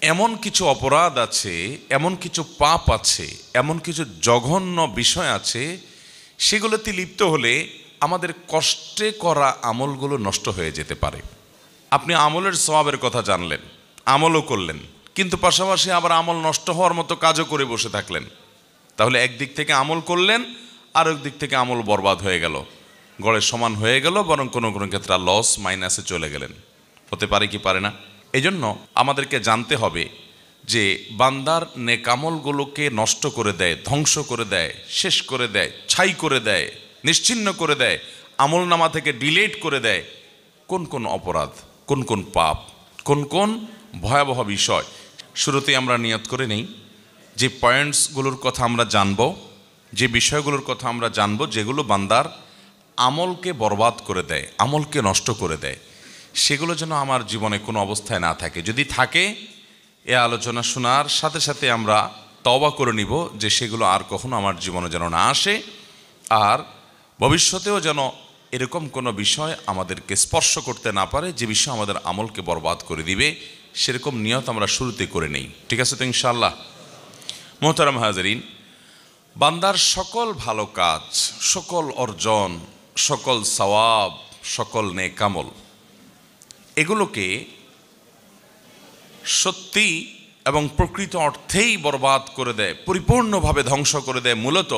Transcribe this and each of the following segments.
এমন কিছু অপরাধ আছে, এমন কিছু পাপ আছে, এমন কিছু জঘন্য বিষয় আছে, সেগুলোতে লিপ্ত হলে আমাদের কষ্টে করা আমলগুলো নষ্ট হয়ে যেতে পারে। আপনি আমলের সওয়াবের কথা জানলেন, আমলও করলেন, কিন্তু পাশাপাশি আবার আমল নষ্ট হওয়ার মতো কাজও করে বসে থাকলেন। তাহলে একদিক থেকে আমল করলেন, আর একদিক থেকে আমল বরবাদ হয়ে গেল, গড়ে সমান হয়ে গেল, বরং কোনো কোনো ক্ষেত্রে লস মাইনাসে চলে গেলেন। হতে পারে কি পারে না? এই জন্য আমাদেরকে জানতে হবে যে বান্দার নেকামলগুলোকে নষ্ট করে দেয়, ধ্বংস করে দেয়, শেষ করে দেয়, ছাই করে দেয়, নিশ্চিহ্ন করে দেয়, আমল নামা থেকে ডিলিট করে দেয় কোন কোন অপরাধ, কোন কোন পাপ, কোন কোন ভয়াবহ বিষয়। শুরুতেই আমরা নিয়ত করে নেই যে পয়েন্টসগুলোর কথা আমরা জানব, যে বিষয়গুলোর কথা আমরা জানব, যেগুলো বান্দার আমলকে বরবাদ করে দেয়, আমলকে নষ্ট করে দেয়, সেগুলো যেন আমার জীবনে কোনো অবস্থায় না থাকে। যদি থাকে, এ আলোচনা শোনার সাথে সাথে আমরা তওবা করে নিব যে সেগুলো আর কখনো আমার জীবনে যেন না আসে, আর ভবিষ্যতেও যেন এরকম কোনো বিষয় আমাদেরকে স্পর্শ করতে না পারে যে বিষয় আমাদের আমলকে বরবাদ করে দিবে। সেরকম নিয়ত আমরা শুরুতে করে নেই, ঠিক আছে তো ইনশাআল্লাহ? মোহতারাম হাজরিন, বান্দার সকল ভালো কাজ, সকল অর্জন, সকল সওয়াব, সকল নেকামল, এগুলোকে সত্যি এবং প্রকৃত অর্থেই বরবাদ করে দেয়, পরিপূর্ণভাবে ধ্বংস করে দেয় মূলত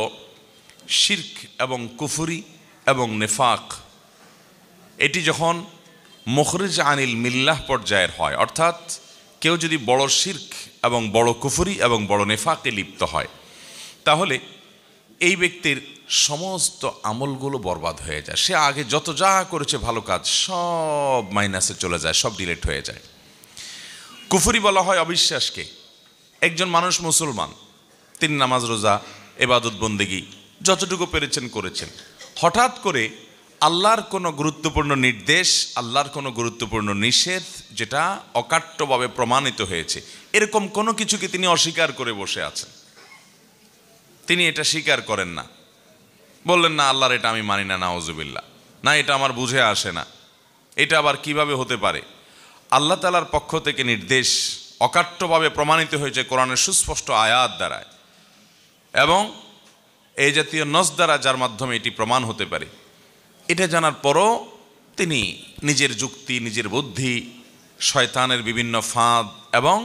শিরক এবং কুফরি এবং নেফাক। এটি যখন মুখরিজ আনিল মিল্লাহ পর্যায়ের হয়, অর্থাৎ কেউ যদি বড় শিরক এবং বড় কুফরি এবং বড় নেফাকে লিপ্ত হয়, তাহলে এই ব্যক্তির সমস্ত আমলগুলো বরবাদ হয়ে যায়। সে আগে যত যা করেছে ভালো কাজ সব মাইনাসে চলে যায়, সব ডিলিট হয়ে যায়। কুফরি বলা হয় অবিশ্বাসকে। একজন মানুষ মুসলমান, তিনি নামাজ রোজা ইবাদত বন্দেগী যতটুকু পেরেছেন করেছেন, হঠাৎ করে আল্লাহর কোনো গুরুত্বপূর্ণ নির্দেশ, আল্লাহর কোনো গুরুত্বপূর্ণ নিষেধ, যেটা অকাট্যভাবে প্রমাণিত হয়েছে, এরকম কোনো কিছুকে তিনি অস্বীকার করে বসে আছেন। তিনি এটা স্বীকার করেন না, বললেন না আল্লাহর এটা আমি মানি না, নাউজুবিল্লাহ, না এটা আমার বুঝে আসে না, এটা আবার কিভাবে হতে পারে। আল্লাহ তাআলার পক্ষ থেকে নির্দেশ অকাট্যভাবে প্রমাণিত হয়েছে কোরআনের সুস্পষ্ট আয়াত দ্বারা, এবং এই জাতীয় নস দ্বারা, যার মাধ্যমে এটি প্রমাণ হতে পারে। এটা জানার পরও তিনি নিজের যুক্তি, নিজের বুদ্ধি, শয়তানের বিভিন্ন ফাঁদ এবং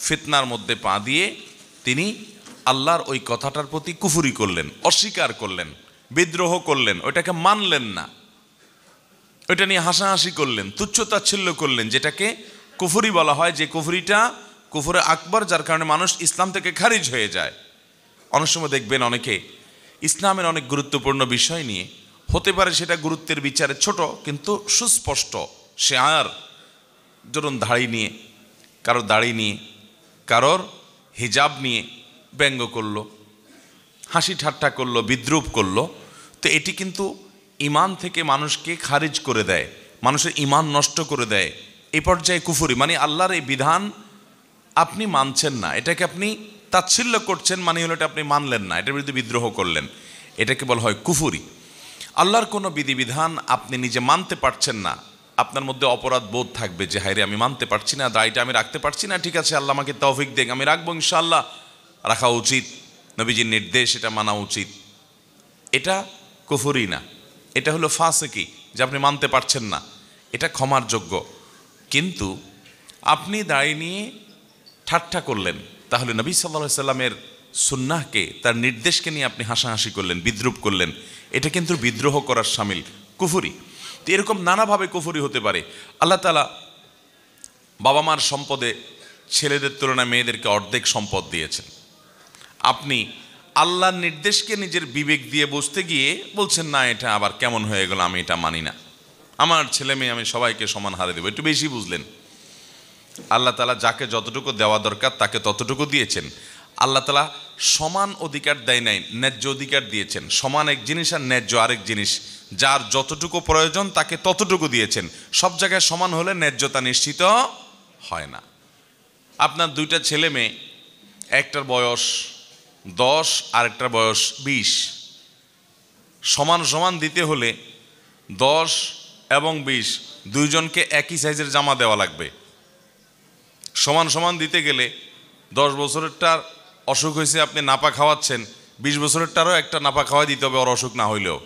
ফিতনার মধ্যে পা দিয়ে তিনি আল্লাহর ওই কথাটার প্রতি কুফরি করলেন, অস্বীকার করলেন, বিদ্রোহ করলেন, ওইটাকে মানলেন না, ওইটা নিয়ে হাসাহাসি করলেন, তুচ্ছতাচ্ছিল্য করলেন, যেটাকে কুফরি বলা হয়। যে কুফরিটা কুফরে আকবর, যার কারণে মানুষ ইসলাম থেকে খারিজ হয়ে যায়। অনেক সময় দেখবেন অনেকে ইসলামের অনেক গুরুত্বপূর্ণ বিষয় নিয়ে, হতে পারে সেটা গুরুত্বের বিচারে ছোট, কিন্তু সুস্পষ্ট শেয়ার, ধরুন দাড়ি নিয়ে, কারোর দাড়ি নিয়ে, কারোর হিজাব নিয়ে ব্যঙ্গ করলো, হাসি ঠাট্টা করলো, বিদ্রুপ করলো, তো এটি কিন্তু ইমান থেকে মানুষকে খারিজ করে দেয়, মানুষের ইমান নষ্ট করে দেয়। এই পর্যায়ে কুফরি, মানে আল্লাহর এই বিধান আপনি মানছেন না, এটাকে আপনি তাচ্ছিল্য করছেন, মানে হলো এটা আপনি মানলেন না, এটার বিরুদ্ধে বিদ্রোহ করলেন, এটাকে বলা হয় কুফরি। আল্লাহর কোনো বিধিবিধান আপনি নিজে মানতে পারছেন না, আপনার মধ্যে অপরাধ বোধ থাকবে যে হায়রে আমি মানতে পারছি না, দায়টা আমি রাখতে পারছি না, ঠিক আছে আল্লাহ আমাকে তৌফিক দেন, আমি রাখবো ইনশাআল্লাহ, রাখা উচিত, নবীজির নির্দেশ, এটা মানা উচিত। এটা কুফরি না, এটা হলো ফাসিকি, যে আপনি মানতে পারছেন না, এটা ক্ষমার যোগ্য। কিন্তু আপনি দাড়ি নিয়ে ঠাট্টা করলেন, তাহলে নবী সাল্লাল্লাহু আলাইহি সাল্লামের সুন্নাহকে, তার নির্দেশকে নিয়ে আপনি হাসাহাসি করলেন, বিদ্রুপ করলেন, এটা কিন্তু বিদ্রোহ করার শামিল, কুফরি। তো এরকম নানাভাবে কুফরি হতে পারে। আল্লাহ তাআলা বাবা মার সম্পদে ছেলেদের তুলনায় মেয়েদেরকে অর্ধেক সম্পদ দিয়েছেন, আপনি আল্লাহর নির্দেশকে নিজের বিবেক দিয়ে বুঝতে গিয়ে বলছেন না এটা আবার কেমন হয়ে গেল, আমি এটা মানি না, আমার ছেলে মেয়ে আমি সবাইকে সমান হারে দেবো, একটু বেশি বুঝলেন। আল্লাহ তাআলা যাকে যতটুকু দেওয়া দরকার তাকে ততটুকু দিয়েছেন। আল্লাহ তাআলা সমান অধিকার দেয় নাই, ন্যায্য অধিকার দিয়েছেন। সমান এক জিনিস আর ন্যায্য আরেক জিনিস, যার যতটুকু প্রয়োজন তাকে ততটুকু দিয়েছেন। সব জায়গায় সমান হলে ন্যায্যতা নিশ্চিত হয় না। আপনার দুইটা ছেলে মেয়ে, একটার বয়স 10 আর একটার বয়স 20, সমান সমান দিতে হলে 10 এবং 20 দুইজনকে একই সাইজের জামা দেওয়া লাগবে, সমান সমান দিতে গেলে 10 বছরেরটার অসুখ হয়েছে, আপনি নাপা খাওয়াচ্ছেন, 20 বছরেরটারও একটা নাপা খাওয়াই দিতে হবে, ওর অসুখ না হইলেও,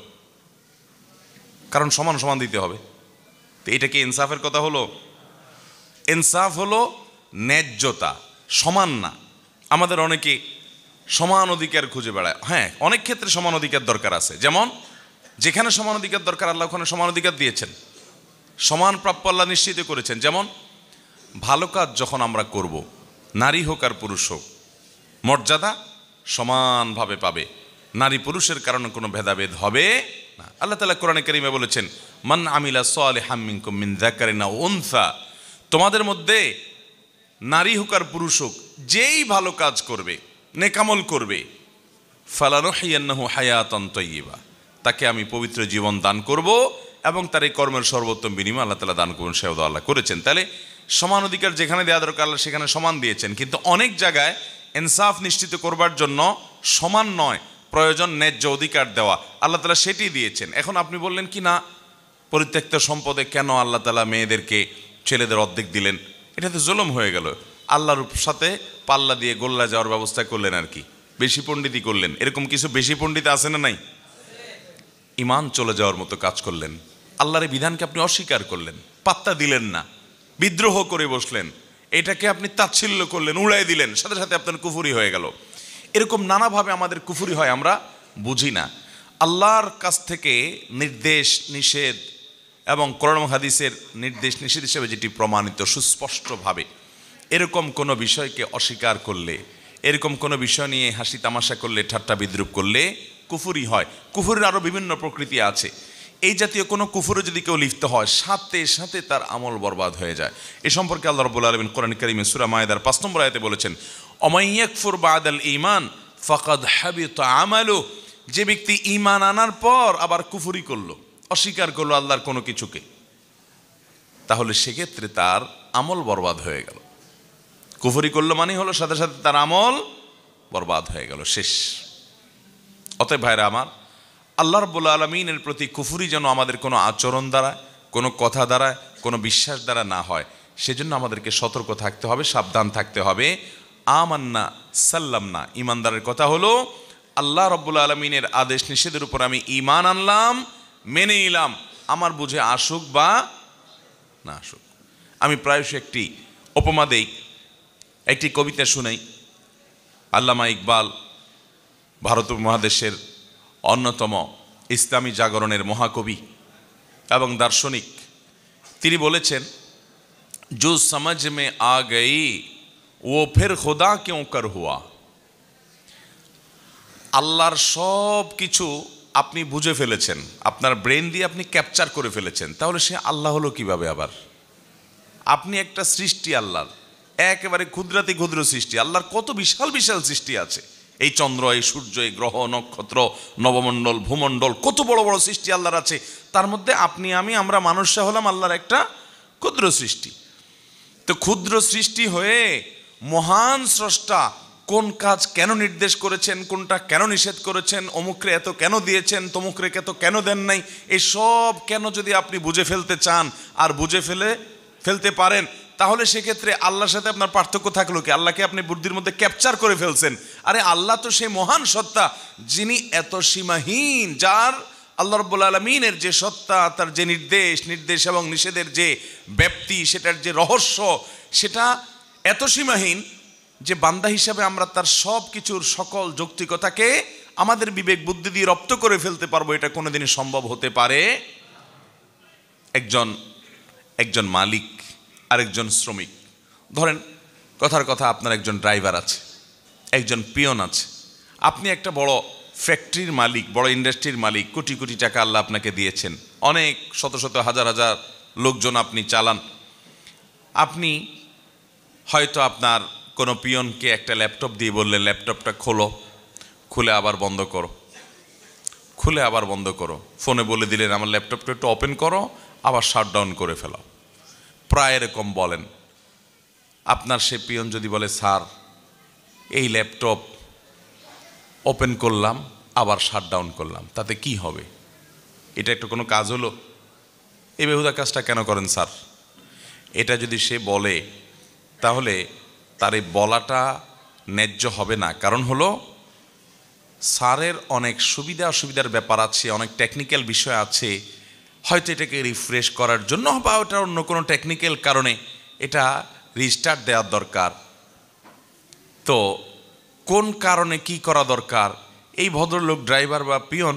কারণ সমান সমান দিতে হবে। তো এটা কি ইনসাফের কথা হলো? ইনসাফ হলো ন্যায্যতা, সমান না। আমাদের অনেকে সমান অধিকার খুঁজে বেড়ায়। হ্যাঁ, অনেক ক্ষেত্রে সমান অধিকার দরকার আছে, যেমন যেখানে সমান অধিকার দরকার আল্লাহ ওখানে সমান অধিকার দিয়েছেন, সমান প্রাপ্য আল্লাহ নিশ্চিত করেছেন। যেমন ভালো কাজ যখন আমরা করব, নারী হোক আর পুরুষ হোক, মর্যাদা সমানভাবে পাবে, নারী পুরুষের কারণে কোনো ভেদাভেদ হবে না। আল্লাহ তাআলা কোরআনে কারিমে বলেছেন, মান আমিলা সালিহাম মিনকুম মিন যাকারিন আও উনসা, তোমাদের মধ্যে নারী হোক আর পুরুষ হোক, যেই ভালো কাজ করবে, নেকামল করবে, ফালানুহিয়ান্নাহু হায়াতান তাইয়্যিবা, তাকে আমি পবিত্র জীবন দান করব এবং তার এই কর্মের সর্বোত্তম বিনিময় আল্লাহ তাআলা দান করবেন, সেও আল্লাহ করেছেন। তাহলে সমান অধিকার যেখানে দেওয়া দরকার আল্লাহ সেখানে সমান দিয়েছেন, কিন্তু অনেক জায়গায় ইনসাফ নিশ্চিত করবার জন্য সমান নয়, প্রয়োজন ন্যায্য অধিকার দেওয়া, আল্লাহ তাআলা সেটি দিয়েছেন। এখন আপনি বললেন কি না, পরিত্যক্ত সম্পদে কেন আল্লাহ তাআলা মেয়েদেরকে ছেলেদের অর্ধেক দিলেন? এটা তো জুলুম হয়ে গেল। আল্লাহর সাথে পাল্লা দিয়ে গোল্লা যাওয়ার ব্যবস্থা করলেন, আর কি বেশি পণ্ডিতই করলেন। এরকম কিছু বেশি পণ্ডিত আছে না নাই? ইমান চলে যাওয়ার মতো কাজ করলেন, আল্লাহর বিধানকে আপনি অস্বীকার করলেন, পাত্তা দিলেন না, বিদ্রোহ করে বসলেন, এটাকে আপনি তাচ্ছিল্য করলেন, উড়াই দিলেন, সাথে সাথে আপনার কুফরি হয়ে গেল। এরকম নানাভাবে আমাদের কুফরি হয়, আমরা বুঝি না। আল্লাহর কাছ থেকে নির্দেশ নিষেধ এবং কোরআন হাদিসের নির্দেশ নিষেধ হিসেবে যেটি প্রমাণিত সুস্পষ্টভাবে, এরকম কোনো বিষয়কে অস্বীকার করলে, এরকম কোনো বিষয় নিয়ে হাসি তামাশা করলে, ঠাট্টা বিদ্রুপ করলে কুফরি হয়। কুফরের আরও বিভিন্ন প্রকৃতি আছে। এই জাতীয় কোনো কুফরে যদি কেউ লিপ্ত হয়, সাথে সাথে তার আমল বরবাদ হয়ে যায়। এ সম্পর্কে আল্লাহ রাব্বুল আলামিন কোরআন কারীমে সূরা মায়েদার 5 নম্বর আয়াতে বলেছেন, ওমাই ইয়াকফুর বাদাল ঈমান ফাকাদ হাবিতা আমালু, যে ব্যক্তি ঈমান আনার পর আবার কুফরি করলো, অস্বীকার করলো আল্লাহর কোনো কিছুকে, তাহলে সেক্ষেত্রে তার আমল বরবাদ হয়ে গেল। কুফরি করলো মানে হলো সাথে সাথে তার আমল বরবাদ হয়ে গেল, শেষ। অতএব ভাইরা আমার, আল্লাহ রাব্বুল আলামিনের প্রতি কুফরি যেন আমাদের কোনো আচরণ দ্বারা, কোনো কথা দ্বারা, কোনো বিশ্বাস দ্বারা না হয়, সেজন্য আমাদেরকে সতর্ক থাকতে হবে, সাবধান থাকতে হবে। আমান্না সাল্লামনা, ইমানদারের কথা হলো আল্লাহ রাব্বুল আলামিনের আদেশ নিষেধের উপর আমি ঈমান আনলাম, মেনে নিলাম, আমার বুঝে আসুক বা না আসুক। আমি প্রায়শই একটি উপমা দেই, একটি কবিতা শুনাই। আল্লামা ইকবাল ভারত উপমহাদেশের অন্যতম ইসলামী জাগরণের মহাকবি এবং দার্শনিক, তিনি বলেছেন, जो समझ में आ गई वो फिर खुदा क्यों कर हुआ। আল্লাহর সব কিছু আপনি বুঝে ফেলেছেন, আপনার ব্রেন দিয়ে আপনি ক্যাপচার করে ফেলেছেন, তাহলে সে আল্লাহ হলো কিভাবে আবার? আপনি একটা সৃষ্টি আল্লাহর, একেবারে ক্ষুদ্রাতি ক্ষুদ্র সৃষ্টি। আল্লাহর কত বিশাল বিশাল সৃষ্টি আছে, এই চন্দ্র, এই সূর্য, এই গ্রহ নক্ষত্র, নবমণ্ডল, ভূমণ্ডল, কত বড় বড় সৃষ্টি আল্লাহর আছে। তার মধ্যে আপনি আমরা মানুষরা হলাম আল্লাহর একটা ক্ষুদ্র সৃষ্টি। তো ক্ষুদ্র সৃষ্টি হয়ে মহান স্রষ্টা কোন কাজ কেন নির্দেশ করেছেন, কোনটা কেন নিষেধ করেছেন, অমুকরে এত কেন দিয়েছেন, তমুকরে এত কেন দেন নাই, এসব কেন যদি আপনি বুঝে ফেলতে চান আর বুঝে ফেলতে পারেন, তাহলে সেক্ষেত্রে আল্লাহর সাথে আপনার পার্থক্য থাকলো কি? আল্লাহকে আপনি বুদ্ধির মধ্যে ক্যাপচার করে ফেলছেন। আরে আল্লাহ তো সেই মহান সত্তা, যিনি এত সীমাহীন, যার আল্লাহ রাব্বুল আলামিনের যে সত্তা, তার যে নির্দেশ এবং নিষেধের যে ব্যাপ্তি, সেটার যে রহস্য, সেটা এত সীমাহীন যে বান্দা হিসাবে আমরা তার সব কিছুর সকল যৌক্তিকতাকে আমাদের বিবেক বুদ্ধি দিয়ে রপ্ত করে ফেলতে পারবো, এটা কোনোদিনই সম্ভব হতে পারে। একজন মালিক আরেকজন শ্রমিক, ধরেন কথার কথা, আপনার একজন ড্রাইভার আছে, একজন পিয়ন আছে, আপনি একটা বড় ফ্যাক্টরির মালিক, বড় ইন্ডাস্ট্রির মালিক, কোটি কোটি টাকা আল্লাহ আপনাকে দিয়েছেন, অনেক শত শত হাজার হাজার লোকজন আপনি চালান। আপনি হয়তো আপনার কোনো পিয়নকে একটা ল্যাপটপ দিয়ে বললেন, ল্যাপটপটা খোলো, খুলে আবার বন্ধ করো, খুলে আবার বন্ধ করো। ফোনে বলে দিলেন, আমার ল্যাপটপটা একটু ওপেন করো, আবার শাটডাউন করে ফেলো। প্রায় এরকম বলেন। আপনার সে পিয়ন যদি বলে, স্যার এই ল্যাপটপ ওপেন করলাম আবার শাটডাউন করলাম, তাতে কি হবে? এটা একটা কোনো কাজ হলো? এই বেহুদা কাজটা কেন করেন স্যার? এটা যদি সে বলে, তাহলে তার এই বলাটা ন্যায্য হবে না। কারণ হলো স্যারের অনেক সুবিধা অসুবিধার ব্যাপার আছে, অনেক টেকনিক্যাল বিষয় আছে, হয়তো এটাকে রিফ্রেশ করার জন্য বা ওটা অন্য কোনো টেকনিক্যাল কারণে এটা রিস্টার্ট দেওয়ার দরকার। তো কোন কারণে কি করা দরকার এই ভদ্রলোক ড্রাইভার বা পিয়ন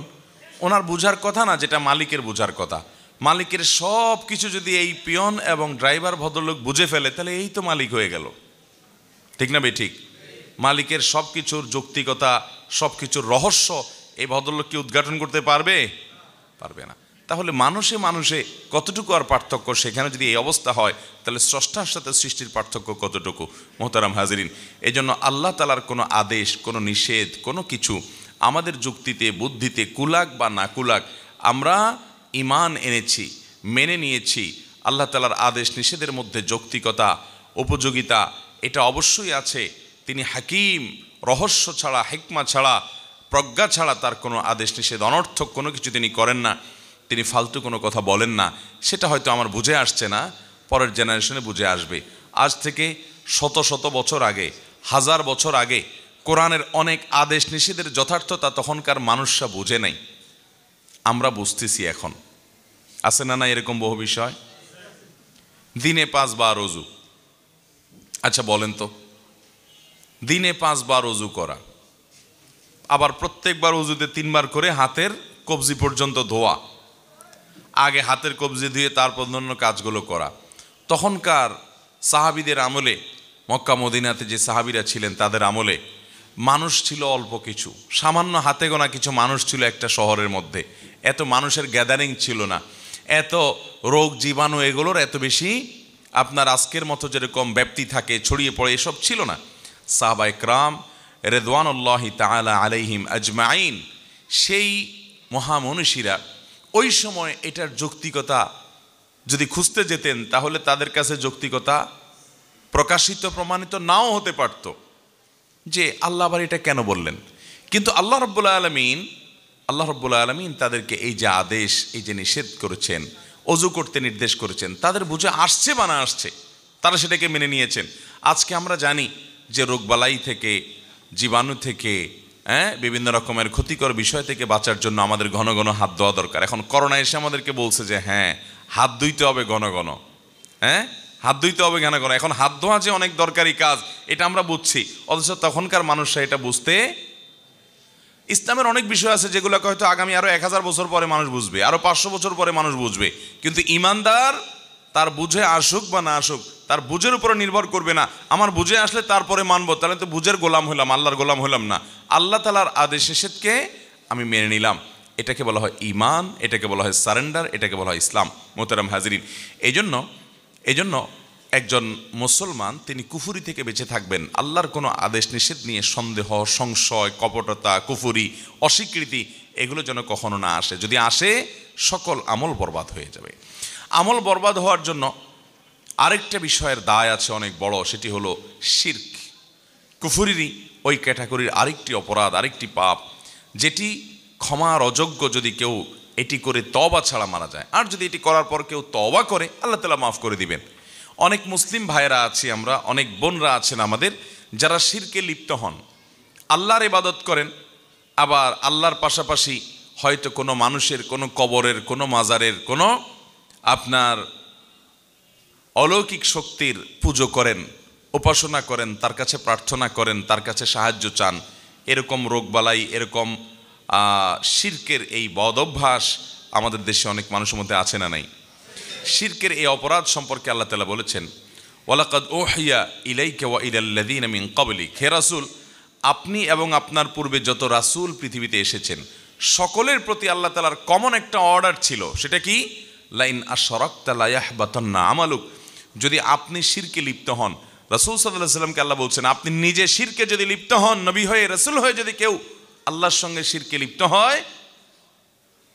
ওনার বোঝার কথা না, যেটা মালিকের বোঝার কথা। মালিকের সব কিছু যদি এই পিয়ন এবং ড্রাইভার ভদ্রলোক বুঝে ফেলে তাহলে এই তো মালিক হয়ে গেল, ঠিক না বে ঠিক? মালিকের সব কিছুর যৌক্তিকতা, সব কিছুর রহস্য এই ভদ্রলোক কি উদ্ঘাটন করতে পারবে? পারবে না। তাহলে মানুষে মানুষে কতটুকু আর পার্থক্য, সেখানে যদি এই অবস্থা হয় তাহলে স্রষ্টার সাথে সৃষ্টির পার্থক্য কতটুকু? মোহতারাম হাজিরিন, এই জন্য আল্লাহ তাআলার কোনো আদেশ, কোনো নিষেধ, কোনো কিছু আমাদের যুক্তিতে বুদ্ধিতে কুলাক বা না কুলাক, আমরা ঈমান এনেছি, মেনে নিয়েছি। আল্লাহ তাআলার আদেশ নিষেধের মধ্যে যৌক্তিকতা, উপযোগিতা এটা অবশ্যই আছে। তিনি হাকিম, রহস্য ছাড়া, হিকমা ছাড়া, প্রজ্ঞা ছাড়া তার কোনো আদেশ নিষেধ অনর্থক কোনো কিছু তিনি করেন না। তিনি ফালতু কোনো কথা বলেন না। সেটা হয়তো আমার বুঝে আসছে না, পরের জেনারেশনে বুঝে আসবে। আজ থেকে শত শত বছর আগে, হাজার বছর আগে কোরআনের অনেক আদেশ নিষেধের যথার্থতা তখনকার মানুষরা বুঝে নাই, আমরা বুঝতেছি এখন। আছে না না এরকম বহু বিষয়? দিনে 5 বার ওযু। আচ্ছা বলেন তো, দিনে 5 বার ওযু করা, আবার প্রত্যেকবার ওযুতে 3 বার করে হাতের কবজি পর্যন্ত ধোয়া, আগে হাতের কবজি দিয়ে তারপর অন্য কাজগুলো করা। তখনকার সাহাবীদের আমলে, মক্কা মদিনাতে যে সাহাবীরা ছিলেন তাদের আমলে মানুষ ছিল অল্প কিছু, সামান্য হাতে গোনা কিছু মানুষ ছিল একটা শহরের মধ্যে। এত মানুষের গ্যাদারিং ছিল না, এত রোগ জীবাণু এগুলোর এত বেশি আপনার আজকের মতো যেরকম ব্যাপ্তি থাকে, ছড়িয়ে পড়ে, এসব ছিল না। সাহাবায়ে কেরাম রিদওয়ানুল্লাহি তাআলা আলাইহিম আজমাইন, সেই মহামনীষীরা ওই সময় এটার যৌক্তিকতা যদি খুঁজতে যেতেন তাহলে তাদের কাছে যৌক্তিকতা প্রকাশিত প্রমাণিত নাও হতে পারত, যে আল্লাহ আবার এটা কেন বললেন। কিন্তু আল্লাহ রাব্বুল আলামিন তাদেরকে এই যে আদেশ, এই যে নিষেধ করেছেন, ওযু করতে নির্দেশ করেছেন, তাদের বুঝে আসছে বা না আসছে, তারা সেটাকে মেনে নিয়েছেন। আজকে আমরা জানি যে রোগবালাই থেকে, জীবাণু থেকে, বিভিন্ন রকমের ক্ষতিকর বিষয় থেকে বাঁচার জন্য আমাদের ঘন ঘন হাত ধোয়া দরকার। এখন করোনা এসে আমাদেরকে বলছে যে হ্যাঁ হাত ধুইতে হবে ঘন ঘন, হাত ধুইতে হবে ঘন ঘন। এখন হাত ধোয়া যে অনেক দরকারি কাজ এটা আমরা বুঝছি, অথচ তখনকার মানুষরা এটা বুঝতে, ইসলামের অনেক বিষয় আছে যেগুলো হয়তো আগামী আরো 1000 বছর পরে মানুষ বুঝবে, আরো 500 বছর পরে মানুষ বুঝবে। কিন্তু ঈমানদার তার বুঝে আসুক বা না আসুক, তার বুঝের উপরে নির্ভর করবে না। আমার বুঝে আসলে তারপরে মানবো, তাহলে তো বুঝের গোলাম হলাম, আল্লাহর গোলাম হলাম না। আল্লাহ তাআলার আদেশ নিষেধকে আমি মেনে নিলাম, এটাকে বলা হয় ঈমান, এটাকে বলা হয় সারেন্ডার, এটাকে বলা হয় ইসলাম। মোহতারাম হাজিরিন, এই জন্য একজন মুসলমান তিনি কুফুরি থেকে বেঁচে থাকবেন। আল্লাহর কোনো আদেশ নিষেধ নিয়ে সন্দেহ, সংশয়, কপটতা, কুফুরি, অস্বীকৃতি এগুলো যেন কখনো না আসে। যদি আসে সকল আমল বরবাদ হয়ে যাবে। আমল বরবাদ হওয়ার জন্য আরেকটা বিষয়ের দায় আছে অনেক বড়, সেটি হলো শিরক। কুফুরিরই ওই ক্যাটাগরির আরেকটি অপরাধ, আরেকটি পাপ, যেটি ক্ষমার অযোগ্য যদি কেউ এটি করে তওবা ছাড়া মারা যায়। আর যদি এটি করার পর কেউ তওবা করে আল্লাহ তাআলা মাফ করে দিবেন। অনেক মুসলিম ভাইয়েরা আছি আমরা, অনেক বোনরা আছেন আমাদের, যারা শিরকে লিপ্ত হন, আল্লাহর ইবাদত করেন, আবার আল্লাহর পাশাপাশি হয়তো কোনো মানুষের, কোনো কবরের, কোনো মাজারের, কোনো আপনার অলৌকিক শক্তির পুজো করেন, উপাসনা করেন, তার কাছে প্রার্থনা করেন, তার কাছে সাহায্য চান। এরকম রোগবালাই, এরকম শিরকের এই বদ অভ্যাস আমাদের দেশে অনেক মানুষের মধ্যে আছে না নাই? শিরকের এই অপরাধ সম্পর্কে আল্লাহ তাআলা বলেছেন, ওয়ালাকাদ উহিয়া ইলাইকা ওয়া ইলাল্লাযীনা মিন ক্বাবলিক, হে রাসূল, আপনি এবং আপনার পূর্বে যত রাসূল পৃথিবীতে এসেছেন সকলের প্রতি আল্লাহ তাআলার কমন একটা অর্ডার ছিল। সেটা কি? লাইন আশরাকতা লা ইয়াহবাতান্না আমালুক, যদি আপনি শিরকে লিপ্ত হন, রাসূল সাল্লাল্লাহু আলাইহি ওয়াসাল্লামকে আল্লাহ বলছেন আপনি নিজে শিরকে যদি লিপ্ত হন, নবী হয়ে, রাসূল হয়ে যদি কেউ আল্লাহর সঙ্গে শিরকে লিপ্ত হয়,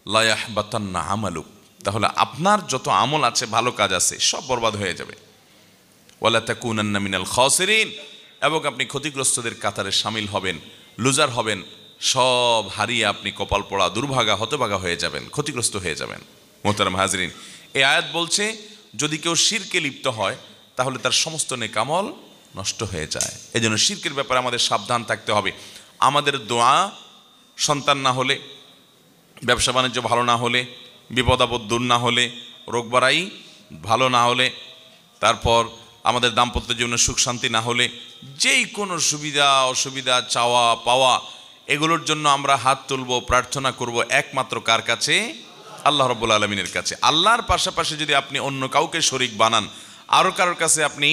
লা ইয়াহবাতান্না আমালুক, তাহলে আপনার যত আমল আছে, ভালো কাজ আছে, সব বরবাদ হয়ে যাবে। ওয়ালা তাকুনান্না মিনাল খাসিরিন, এবং আপনি ক্ষতিগ্রস্তদের কাতারে শামিল হবেন, লুজার হবেন, সব হারিয়ে আপনি কপাল পোড়া, দুর্ভাগা, হতভাগা হয়ে যাবেন, ক্ষতিগ্রস্ত হয়ে যাবেন। মোহতারাম হাজরিন, এই আয়াত বলছে যদি কেউ শিরকে লিপ্ত হয় তাহলে তার সমস্ত নেক আমল নষ্ট হয়ে যায়। এজন্য শিরকের ব্যাপারে আমাদের সাবধান থাকতে হবে। আমাদের দোয়া সন্তান না হলে, ব্যবসা বাণিজ্য ভালো না হলে, বিপদ আপদ দূর না হলে, রোগ বাড়াই ভালো না হলে, তারপর আমাদের দাম্পত্য জীবনে সুখ শান্তি না হলে, যেই কোনো সুবিধা অসুবিধা চাওয়া পাওয়া এগুলোর জন্য আমরা হাত তুলব, প্রার্থনা করব একমাত্র কার কাছে? আল্লাহ রাব্বুল আলামিনের কাছে। আল্লাহর পাশাপাশি যদি আপনি অন্য কাউকে শরীক বানান, আরও কারোর কাছে আপনি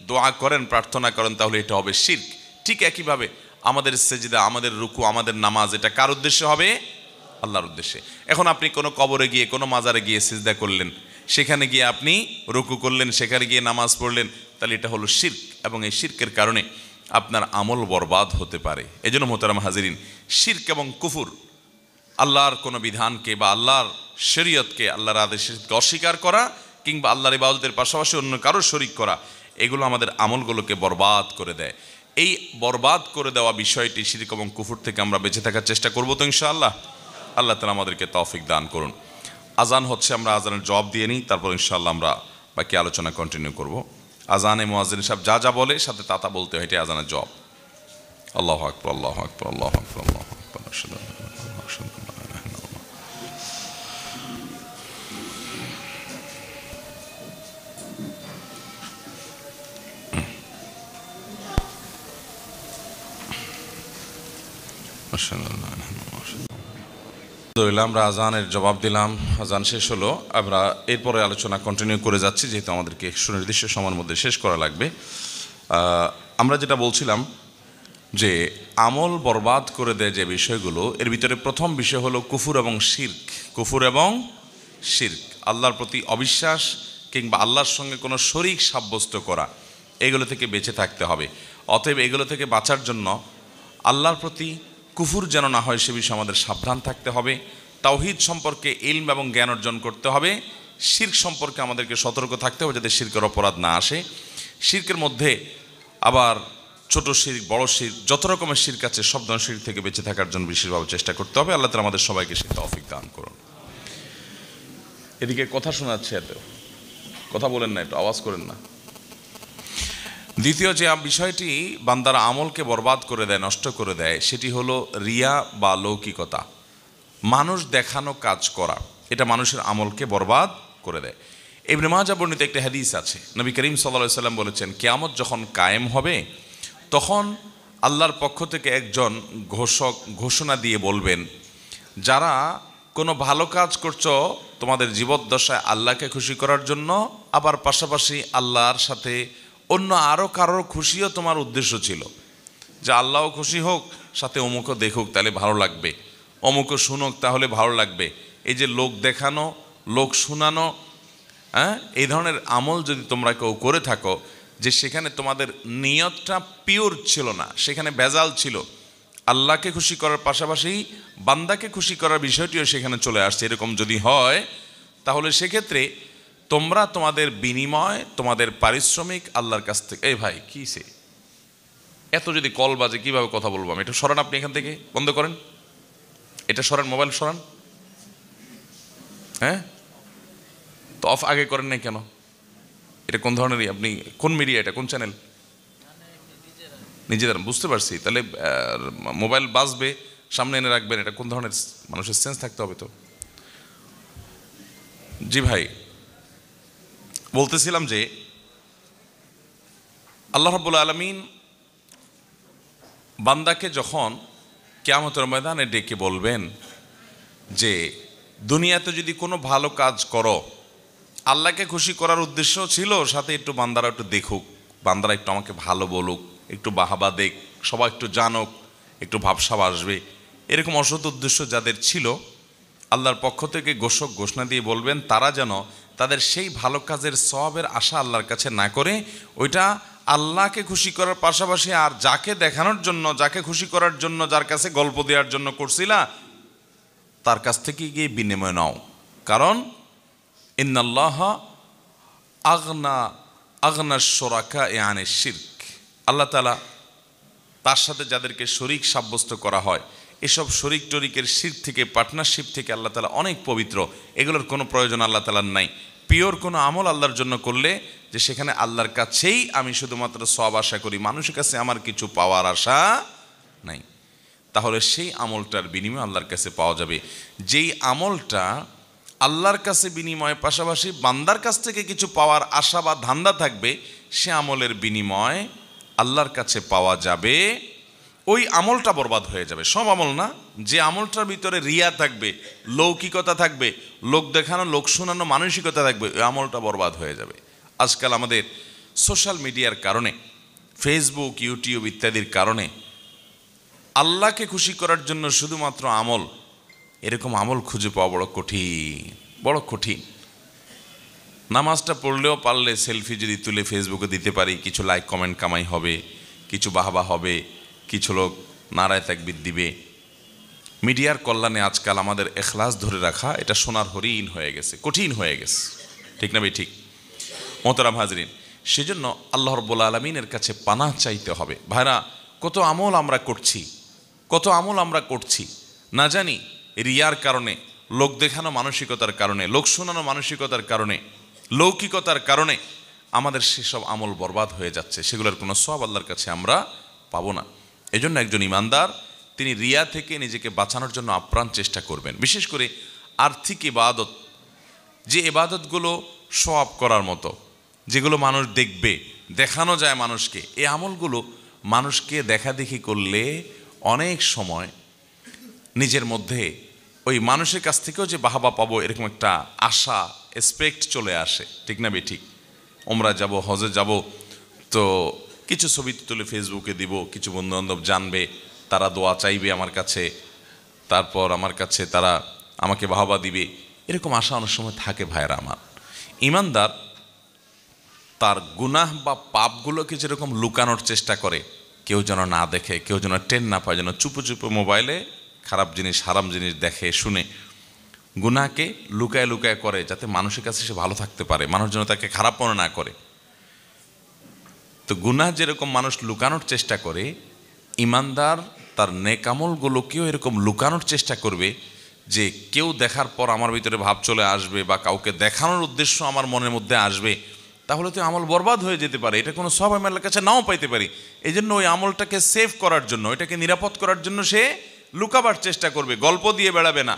দোয়া করেন, প্রার্থনা করেন, তাহলে এটা হবে শিরক। ঠিক একইভাবে আমাদের সেজদা, আমাদের রুকু, আমাদের নামাজ, এটা কার উদ্দেশ্যে হবে? আল্লাহর উদ্দেশ্যে। এখন আপনি কোনো কবরে গিয়ে, কোনো মাজারে গিয়ে সিজদা করলেন, সেখানে গিয়ে আপনি রুকু করলেন, সেখানে গিয়ে নামাজ পড়লেন, তাহলে এটা হলো শিরক, এবং এই শিরকের কারণে আপনার আমল বরবাদ হতে পারে। এজন্য মোহতারাম হাজিরিন, শিরক এবং কুফর, আল্লাহর কোনো বিধানকে বা আল্লাহর শরীয়তকে, আল্লাহর আদেশকে অস্বীকার করা কিংবা আল্লাহর ইবাদতের পাশাপাশি অন্য কারো শরীক করা, এগুলো আমাদের আমলগুলোকে বরবাদ করে দেয়। এই বরবাদ করে দেওয়া বিষয়টি, শিরক এবং কুফর থেকে আমরা বেঁচে থাকার চেষ্টা করবো তো ইনশাআল্লাহ। আল্লাহ তাআলা আমাদেরকে তৌফিক দান করুন। আজান হচ্ছে, আমরা আজানের জবাব দিয়ে নিই, তারপর ইনশাআল্লাহ আমরা বাকি আলোচনা কন্টিনিউ করব। আজানে মুয়াজ্জিন সাহেব যা যা বলে সাথে তা বলতে হয়, এটাই আজানের জবাব। আল্লাহু আকবার, আল্লাহু আকবার, আল্লাহু আকবার, আল্লাহু আকবার, আশহাদু আল্লা ইলাহা ইল্লাল্লাহ, আশহাদু আন্না মুহাম্মাদান রাসূলুল্লাহ। আমরা আজানের জবাব দিলাম, আজান শেষ হলো, আমরা এরপরে আলোচনা কন্টিনিউ করে যাচ্ছি, যেহেতু আমাদেরকে সুনির্দিষ্ট সময়ের মধ্যে শেষ করা লাগবে। আমরা যেটা বলছিলাম যে আমল বরবাদ করে দেয় যে বিষয়গুলো, এর ভিতরে প্রথম বিষয় হলো কুফর এবং শিরক। কুফর এবং শিরক, আল্লাহর প্রতি অবিশ্বাস কিংবা আল্লাহর সঙ্গে কোনো শরীক সাব্যস্ত করা, এগুলো থেকে বেঁচে থাকতে হবে। অতএব এগুলো থেকে বাঁচার জন্য আল্লাহর প্রতি কুফর যেন না হয় সে বিষয়ে আমাদের সাবধান থাকতে হবে। তাওহীদ সম্পর্কে ইলম এবং জ্ঞান অর্জন করতে হবে। শিরক সম্পর্কে আমাদেরকে সতর্ক থাকতে হবে যাতে শিরকের অপরাধ না আসে। শিরকের মধ্যে আবার ছোট শিরক, বড় শিরক, যত রকমের শিরক আছে, সব ধরনের শিরক থেকে বেঁচে থাকার জন্য বিশেষভাবে চেষ্টা করতে হবে। আল্লাহ তাআলা আমাদের সবাইকে সেই তৌফিক দান করুন। এদিকে কথা শোনাচ্ছে, এত কথা বলেন না, একটু আওয়াজ করেন না। দ্বিতীয় যে বিষয়টি বান্দার আমলকে বরবাদ করে দেয়, নষ্ট করে দেয়, সেটি হলো রিয়া বা লৌকিকতা, মানুষ দেখানো কাজ করা। এটা মানুষের আমলকে বরবাদ করে দেয়। ইবনে মাজাহ বর্ণিত একটি হাদিস আছে, নবী করিম সাল্লাল্লাহু আলাইহি সাল্লাম বলেছেন, কিয়ামত যখন কায়েম হবে তখন আল্লাহর পক্ষ থেকে একজন ঘোষক ঘোষণা দিয়ে বলবেন, যারা কোনো ভালো কাজ করছো তোমাদের জীবদ্দশায় আল্লাহকে খুশি করার জন্য, আবার পাশাপাশি আল্লাহর সাথে অন্য আরও কারোর খুশিও তোমার উদ্দেশ্য ছিল, যে আল্লাহও খুশি হোক, সাথে অমুকও দেখুক তাহলে ভালো লাগবে, অমুকও শুনুক তাহলে ভালো লাগবে। এই যে লোক দেখানো, লোক শোনানো, এই ধরনের আমল যদি তোমরা কেউ করে থাকো, যে সেখানে তোমাদের নিয়তটা পিওর ছিল না, সেখানে ভেজাল ছিল, আল্লাহকে খুশি করার পাশাপাশি বান্দাকে খুশি করার বিষয়টিও সেখানে চলে আসছে, এরকম যদি হয়, তাহলে সেক্ষেত্রে তোমরা তোমাদের বিনিময়, তোমাদের পারিশ্রমিক আল্লাহর কাছ থেকে। এই ভাই কি সে এত যদি কল বাজে, কিভাবে কথা বলবো আমি? এটা সরান, আপনি এখান থেকে বন্ধ করেন, এটা সরান, মোবাইল সরান। হ্যাঁ, তো অফ আগে করেন নাই কেন? এটা কোন ধরনেরই, আপনি কোন মিডিয়া, এটা কোন চ্যানেল? নিজেদের, বুঝতে পারছি। তাহলে মোবাইল বাজবে, সামনে এনে রাখবেন, এটা কোন ধরনের? মানুষের সেন্স থাকতে হবে তো। জি ভাই, বলতেছিলাম যে আল্লাহ রাব্বুল আলামিন বান্দাকে যখন কিয়ামতের ময়দানে ডেকে বলবেন যে দুনিয়াতে যদি কোনো ভালো কাজ করো, আল্লাহকে খুশি করার উদ্দেশ্য ছিল, সাথে একটু বান্দারা একটু দেখুক, বান্দারা একটু আমাকে ভালো বলুক, একটু বাহাবা দেখ, সবাই একটু জানুক, একটু ভাবসাব আসবে, এরকম অসৎ উদ্দেশ্য যাদের ছিল, আল্লাহর পক্ষ থেকে ঘোষক ঘোষণা দিয়ে বলবেন তারা যেন তাদের সেই ভালো কাজের সওয়াবের আশা আল্লাহর কাছে না করে, ওইটা আল্লাহকে খুশি করার পাশাপাশি আর যাকে দেখানোর জন্য, যাকে খুশি করার জন্য, যার কাছে গল্প দেওয়ার জন্য করছিলা, তার কাছ থেকে গিয়ে বিনিময় নাও। কারণ ইন্নাল্লাহা আগনা শুরাকা আনি শিরক, আল্লাহ তাআলা তার সাথে যাদেরকে শরীক সাব্যস্ত করা হয়, এসব শরীক টরিকের শিরক থেকে, পার্টনারশিপ থেকে আল্লাহ তাআলা অনেক পবিত্র। এগুলোর কোনো প্রয়োজন আল্লাহ তাআলার নাই। পিওর কোনো আমল আল্লাহর জন্য করলে যে সেখানে আল্লাহর কাছেই আমি শুধুমাত্র সওয়াব আশা করি, মানুষের কাছে আমার কিছু পাওয়ার আশা নাই, তাহলে সেই আমলটার বিনিময় আল্লাহর কাছে পাওয়া যাবে। যেই আমলটা আল্লাহর কাছে বিনিময় পাশাপাশি বান্দার কাছ থেকে কিছু পাওয়ার আশা বা ধান্দা থাকবে, সে আমলের বিনিময় আল্লাহর কাছে পাওয়া যাবে, ওই আমলটা বরবাদ হয়ে যাবে। সব আমল না, যে আমলটার ভিতরে রিয়া থাকবে, লৌকিকতা থাকবে, লোক দেখানো লোক শোনানো মানসিকতা থাকবে, ওই আমলটা বরবাদ হয়ে যাবে। আজকাল আমাদের সোশ্যাল মিডিয়ার কারণে, ফেসবুক, ইউটিউব ইত্যাদির কারণে আল্লাহকে খুশি করার জন্য শুধুমাত্র আমল, এরকম আমল খুঁজে পাওয়া বড় কঠিন, বড় কঠিন। নামাজটা পড়লেও পারলে সেলফি যদি তুলে ফেসবুকে দিতে পারি, কিছু লাইক কমেন্ট কামাই হবে, কিছু বাহবা হবে, কিছু লোক নারায় তাকবীর দিবে। মিডিয়ার কল্যাণে আজকাল আমাদের এখলাস ধরে রাখা এটা সোনার হরিণ হয়ে গেছে, কঠিন হয়ে গেছে, ঠিক না ভাই? ঠিক। মোহতারাম হাজরিন, সেজন্য আল্লাহ রাব্বুল আলামিনের কাছে পানাহ চাইতে হবে। ভাইরা, কত আমল আমরা করছি, কত আমল আমরা করছি, না জানি রিয়ার কারণে, লোক দেখানো মানসিকতার কারণে, লোক শোনানো মানসিকতার কারণে, লৌকিকতার কারণে আমাদের সেসব আমল বরবাদ হয়ে যাচ্ছে। সেগুলোর কোনো সওয়াব আল্লাহর কাছে আমরা পাবো না। এজন্য একজন ইমানদার তিনি রিয়া থেকে নিজেকে বাঁচানোর জন্য আপ্রাণ চেষ্টা করবেন। বিশেষ করে আর্থিক ইবাদত, যে ইবাদতগুলো সওয়াব করার মতো, যেগুলো মানুষ দেখবে, দেখানো যায় মানুষকে, এই আমলগুলো মানুষকে দেখাদেখি করলে অনেক সময় নিজের মধ্যে ওই মানুষের কাছ থেকেও যে বাহবা পাবো এরকম একটা আশা, এক্সপেক্ট চলে আসে, ঠিক না বে? ঠিক। ওমরা যাব, হজে যাব, তো কিছু ছবি তুলে ফেসবুকে দিব, কিছু বন্ধুবান্ধব জানবে, তারা দোয়া চাইবে আমার কাছে, তারপর আমার কাছে তারা আমাকে বাহবা দিবে, এরকম আশা অনেক সময় থাকে। ভাইরা আমার, ইমানদার তার গুনাহ বা পাপগুলোকে যেরকম লুকানোর চেষ্টা করে, কেউ যেন না দেখে, কেউ যেন টেন না পায়, যেন চুপো চুপো মোবাইলে খারাপ জিনিস, হারাম জিনিস দেখে শুনে, গুনাহকে লুকায় লুকায় করে, যাতে মানুষের কাছে সে ভালো থাকতে পারে, মানুষ যেন তাকে খারাপ মনে না করে। তো গুনাহ যেরকম মানুষ লুকানোর চেষ্টা করে, ইমানদার তার নেক আমলগুলোকেও এরকম লুকানোর চেষ্টা করবে, যে কেউ দেখার পর আমার ভিতরে ভাব চলে আসবে বা কাউকে দেখানোর উদ্দেশ্য আমার মনের মধ্যে আসবে, তাহলে তো আমল বরবাদ হয়ে যেতে পারে, এটা কোনো সওয়াব আল্লাহর কাছে নাও পাইতে পারি। এই জন্য ওই আমলটাকে সেভ করার জন্য, এটাকে নিরাপদ করার জন্য সে লুকাবার চেষ্টা করবে, গল্প দিয়ে বেড়াবে না,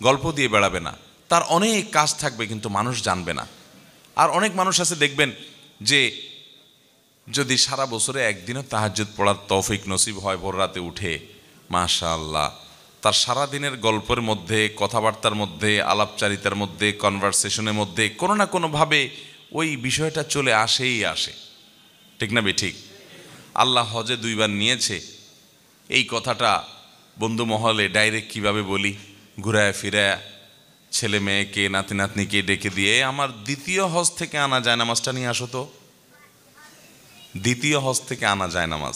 গল্প দিয়ে বেড়াবে না। তার অনেক কাজ থাকবে কিন্তু মানুষ জানবে না। আর অনেক মানুষ আছে দেখবেন যে যদি সারা বছরে একদিনও তাহাজ্জুদ পড়ার তৌফিক নসিব হয়, ভোর রাতে উঠে, মাশাআল্লাহ, তার সারা দিনের গল্পের মধ্যে, কথাবার্তার মধ্যে, আলাপচারিতার মধ্যে, কনভারসেশনের মধ্যে কোনো না কোনোভাবে ওই বিষয়টা চলে আসেই আসে, ঠিক না বে? ঠিক। আল্লাহ হজে 2 বার নিয়েছে, এই কথাটা বন্ধু মহলে ডাইরেক্ট কিভাবে বলি, ঘুরায় ফিরায় ছেলে মেয়েকে, নাতি নাতনিকে ডেকে দিয়ে, আমার দ্বিতীয় হজ থেকে আনা যায় নামাজটা নিয়ে আসো তো, দ্বিতীয় হজ থেকে আনা যায় নামাজ।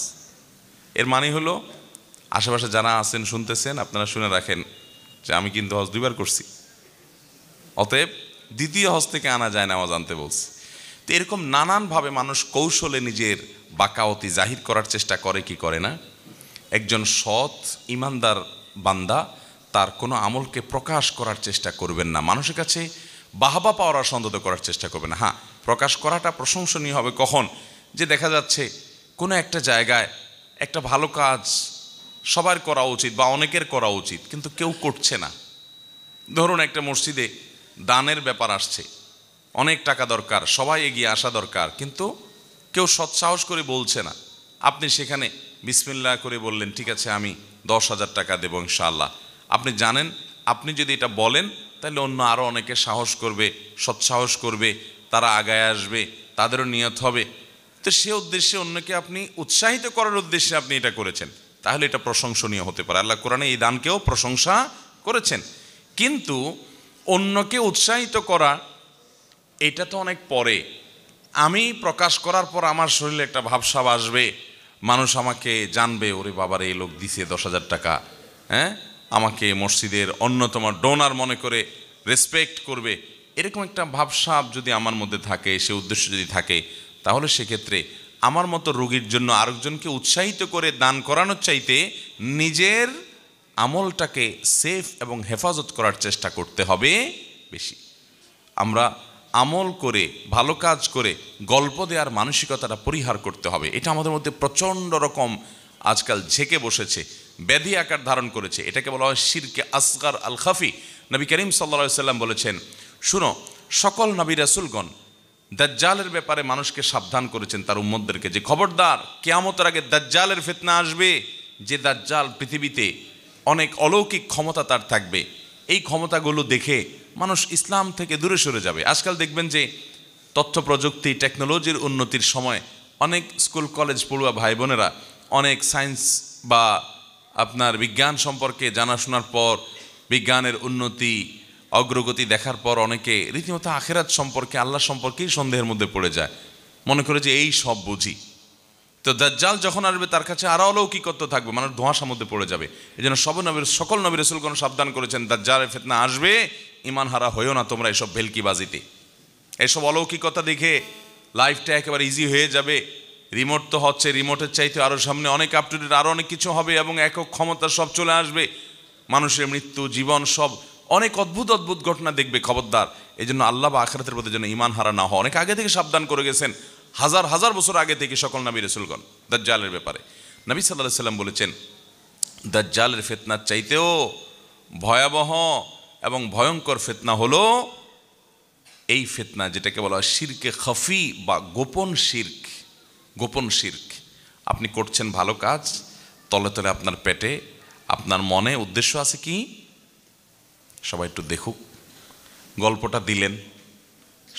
এর মানে হলো, আশেপাশে যারা আছেন শুনতেছেন, আপনারা শুনে রাখেন যে আমি কিন্তু হজ 2 বার করছি, অতএব দ্বিতীয় হজ থেকে আনা যায় নামাজ আনতে বলছি। তো এরকম নানানভাবে মানুষ কৌশলে নিজের বাকাওয়াতি জাহির করার চেষ্টা করে, কি করে না? একজন সৎ ইমানদার বান্দা তার কোনো আমলকে প্রকাশ করার চেষ্টা করবেন না, মানুষের কাছে বাহবা পাওয়ার সন্তত করার চেষ্টা করবেন না। হ্যাঁ, প্রকাশ করাটা প্রশংসনীয় হবে কখন? যে দেখা যাচ্ছে কোনো একটা জায়গায় একটা ভালো কাজ সবার করা উচিত বা অনেকের করা উচিত, কিন্তু কেউ করছে না। ধরুন একটা মসজিদে দানের ব্যাপার আসছে, অনেক টাকা দরকার, সবাই এগিয়ে আসা দরকার, কিন্তু কেউ সৎসাহস করে বলছে না। আপনি সেখানে বিসমিল্লাহ করে বললেন, ঠিক আছে আমি 10,000 টাকা দেবো ইনশাআল্লাহ। আপনি জানেন আপনি যদি এটা বলেন তাহলে অন্য আরও অনেকে সাহস করবে, সৎসাহস করবে, তারা আগায় আসবে, তাদেরও নিয়ত হবে। তো সে উদ্দেশ্যে অন্যকে আপনি উৎসাহিত করার উদ্দেশ্যে আপনি এটা করেছেন, তাহলে এটা প্রশংসনীয় হতে পারে। আল্লাহ কোরআনে এই দানকেও প্রশংসা করেছেন। কিন্তু অন্যকে উৎসাহিত করা এটা তো অনেক পরে। আমি প্রকাশ করার পর আমার শরীরে একটা ভাবসাব আসবে, মানুষ আমাকে জানবে, ওরে বাবার এই লোক দিছে 10,000 টাকা, হ্যাঁ, আমাকে মসজিদের অন্যতম ডোনার মনে করে রেসপেক্ট করবে, এরকম একটা ভাবসাব যদি আমার মধ্যে থাকে, সে উদ্দেশ্য যদি থাকে, তাহলে সেক্ষেত্রে আমার মতো রোগীর জন্য আরেকজনকে উৎসাহিত করে দান করানোর চাইতে নিজের আমলটাকে সেফ এবং হেফাজত করার চেষ্টা করতে হবে বেশি। আমরা আমল করে ভালো কাজ করে গল্প দেওয়ার মানসিকতাটা পরিহার করতে হবে। এটা আমাদের মধ্যে প্রচণ্ড রকম আজকাল ঝেঁকে বসেছে, ব্যাধি আকার ধারণ করেছে। এটাকে বলা হয় শিরকে আসগার আল খাফি। নবী করিম সাল্লাল্লাহু আলাইহি সাল্লাম বলেছেন, শুনো, সকল নবী রাসূলগণ দাজ্জালের ব্যাপারে মানুষকে সাবধান করেছেন, তার উম্মতদেরকে, যে খবরদার কিয়ামতের আগে দাজ্জালের ফিতনা আসবে। যে দাজ্জাল পৃথিবীতে অনেক অলৌকিক ক্ষমতা তার থাকবে, এই ক্ষমতাগুলো দেখে মানুষ ইসলাম থেকে দূরে সরে যাবে। আজকাল দেখবেন যে তথ্য প্রযুক্তি টেকনোলজির উন্নতির সময় অনেক স্কুল কলেজ পড়ুয়া ভাই বোনেরা অনেক সায়েন্স বা আপনার বিজ্ঞান সম্পর্কে জানাশোনার পর, বিজ্ঞানের উন্নতি অগ্রগতি দেখার পর অনেকে রীতিমতো আখিরাত সম্পর্কে, আল্লাহ সম্পর্কেই সন্দেহের মধ্যে পড়ে যায়, মনে করে যে এই সব বুঝি। তো দাজ্জাল যখন আসবে তার কাছে আরও অলৌকিকত্ব থাকবে, মানুষ ধোঁয়াশার মধ্যে পড়ে যাবে। এই জন্য সকল নবী রাসূলগণ সাবধান করেছেন, দাজ্জালের ফিতনা আসবে, ইমান হারা হয়েও না তোমরা এসব ভেলকিবাজিতে। এসব অলৌকিকতা দেখে লাইফটা একেবারে ইজি হয়ে যাবে। রিমোট তো হচ্ছে, রিমোটের চাইতে আরও সামনে অনেক আপ টু ডেট আরও অনেক কিছু হবে এবং একক ক্ষমতা সব চলে আসবে। মানুষের মৃত্যু, জীবন, সব অনেক অদ্ভুত অদ্ভুত ঘটনা দেখবে। খবরদার, এই জন্য আল্লাহ বা আখিরাতের প্রতি যেন ইমান হারা না হয়। অনেক আগে থেকে সাবধান করে গেছেন, হাজার হাজার বছর আগে থেকে সকল নবী রাসূলগণ দাজ্জালের ব্যাপারে। নবী সাল্লাল্লাহু আলাইহি সাল্লাম বলেছেন, দাজ্জালের ফিতনার চাইতেও ভয়াবহ এবং ভয়ঙ্কর ফিতনা হলো এই ফিতনা, যেটাকে বলা হয় শিরকে খাফি বা গোপন শিরক। গোপন শিরক, আপনি করছেন ভালো কাজ, তলে তলে আপনার পেটে, আপনার মনে উদ্দেশ্য আছে কি সবাই একটু দেখুক। গল্পটা দিলেন,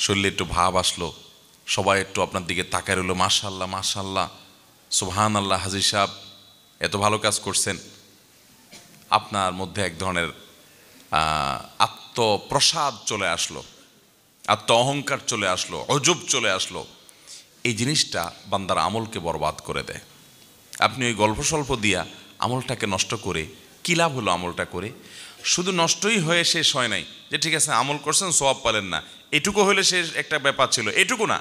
শরীরে একটু ভাব আসলো, সবাই একটু আপনার দিকে তাকায় রইল, মাশাআল্লাহ মাশাআল্লাহ, সুবহানাল্লাহ, হাজী সাহেব এত ভালো কাজ করছেন। আপনার মধ্যে এক ধরনের আত্মপ্রসাদ চলে আসলো, আত্ম অহংকার চলে আসলো, অজব চলে আসলো। এই জিনিসটা বান্দার আমলকে বরবাদ করে দেয়। আপনি ওই গল্প স্বল্প দিয়া আমলটাকে নষ্ট করে কী লাভ হলো? আমলটা করে শুধু নষ্টই হয়ে শেষ হয় নাই, যে ঠিক আছে আমল করছেন সওয়াব পেলেন না, এটুকু হলে শেষ একটা ব্যাপার ছিল, এটুকু না,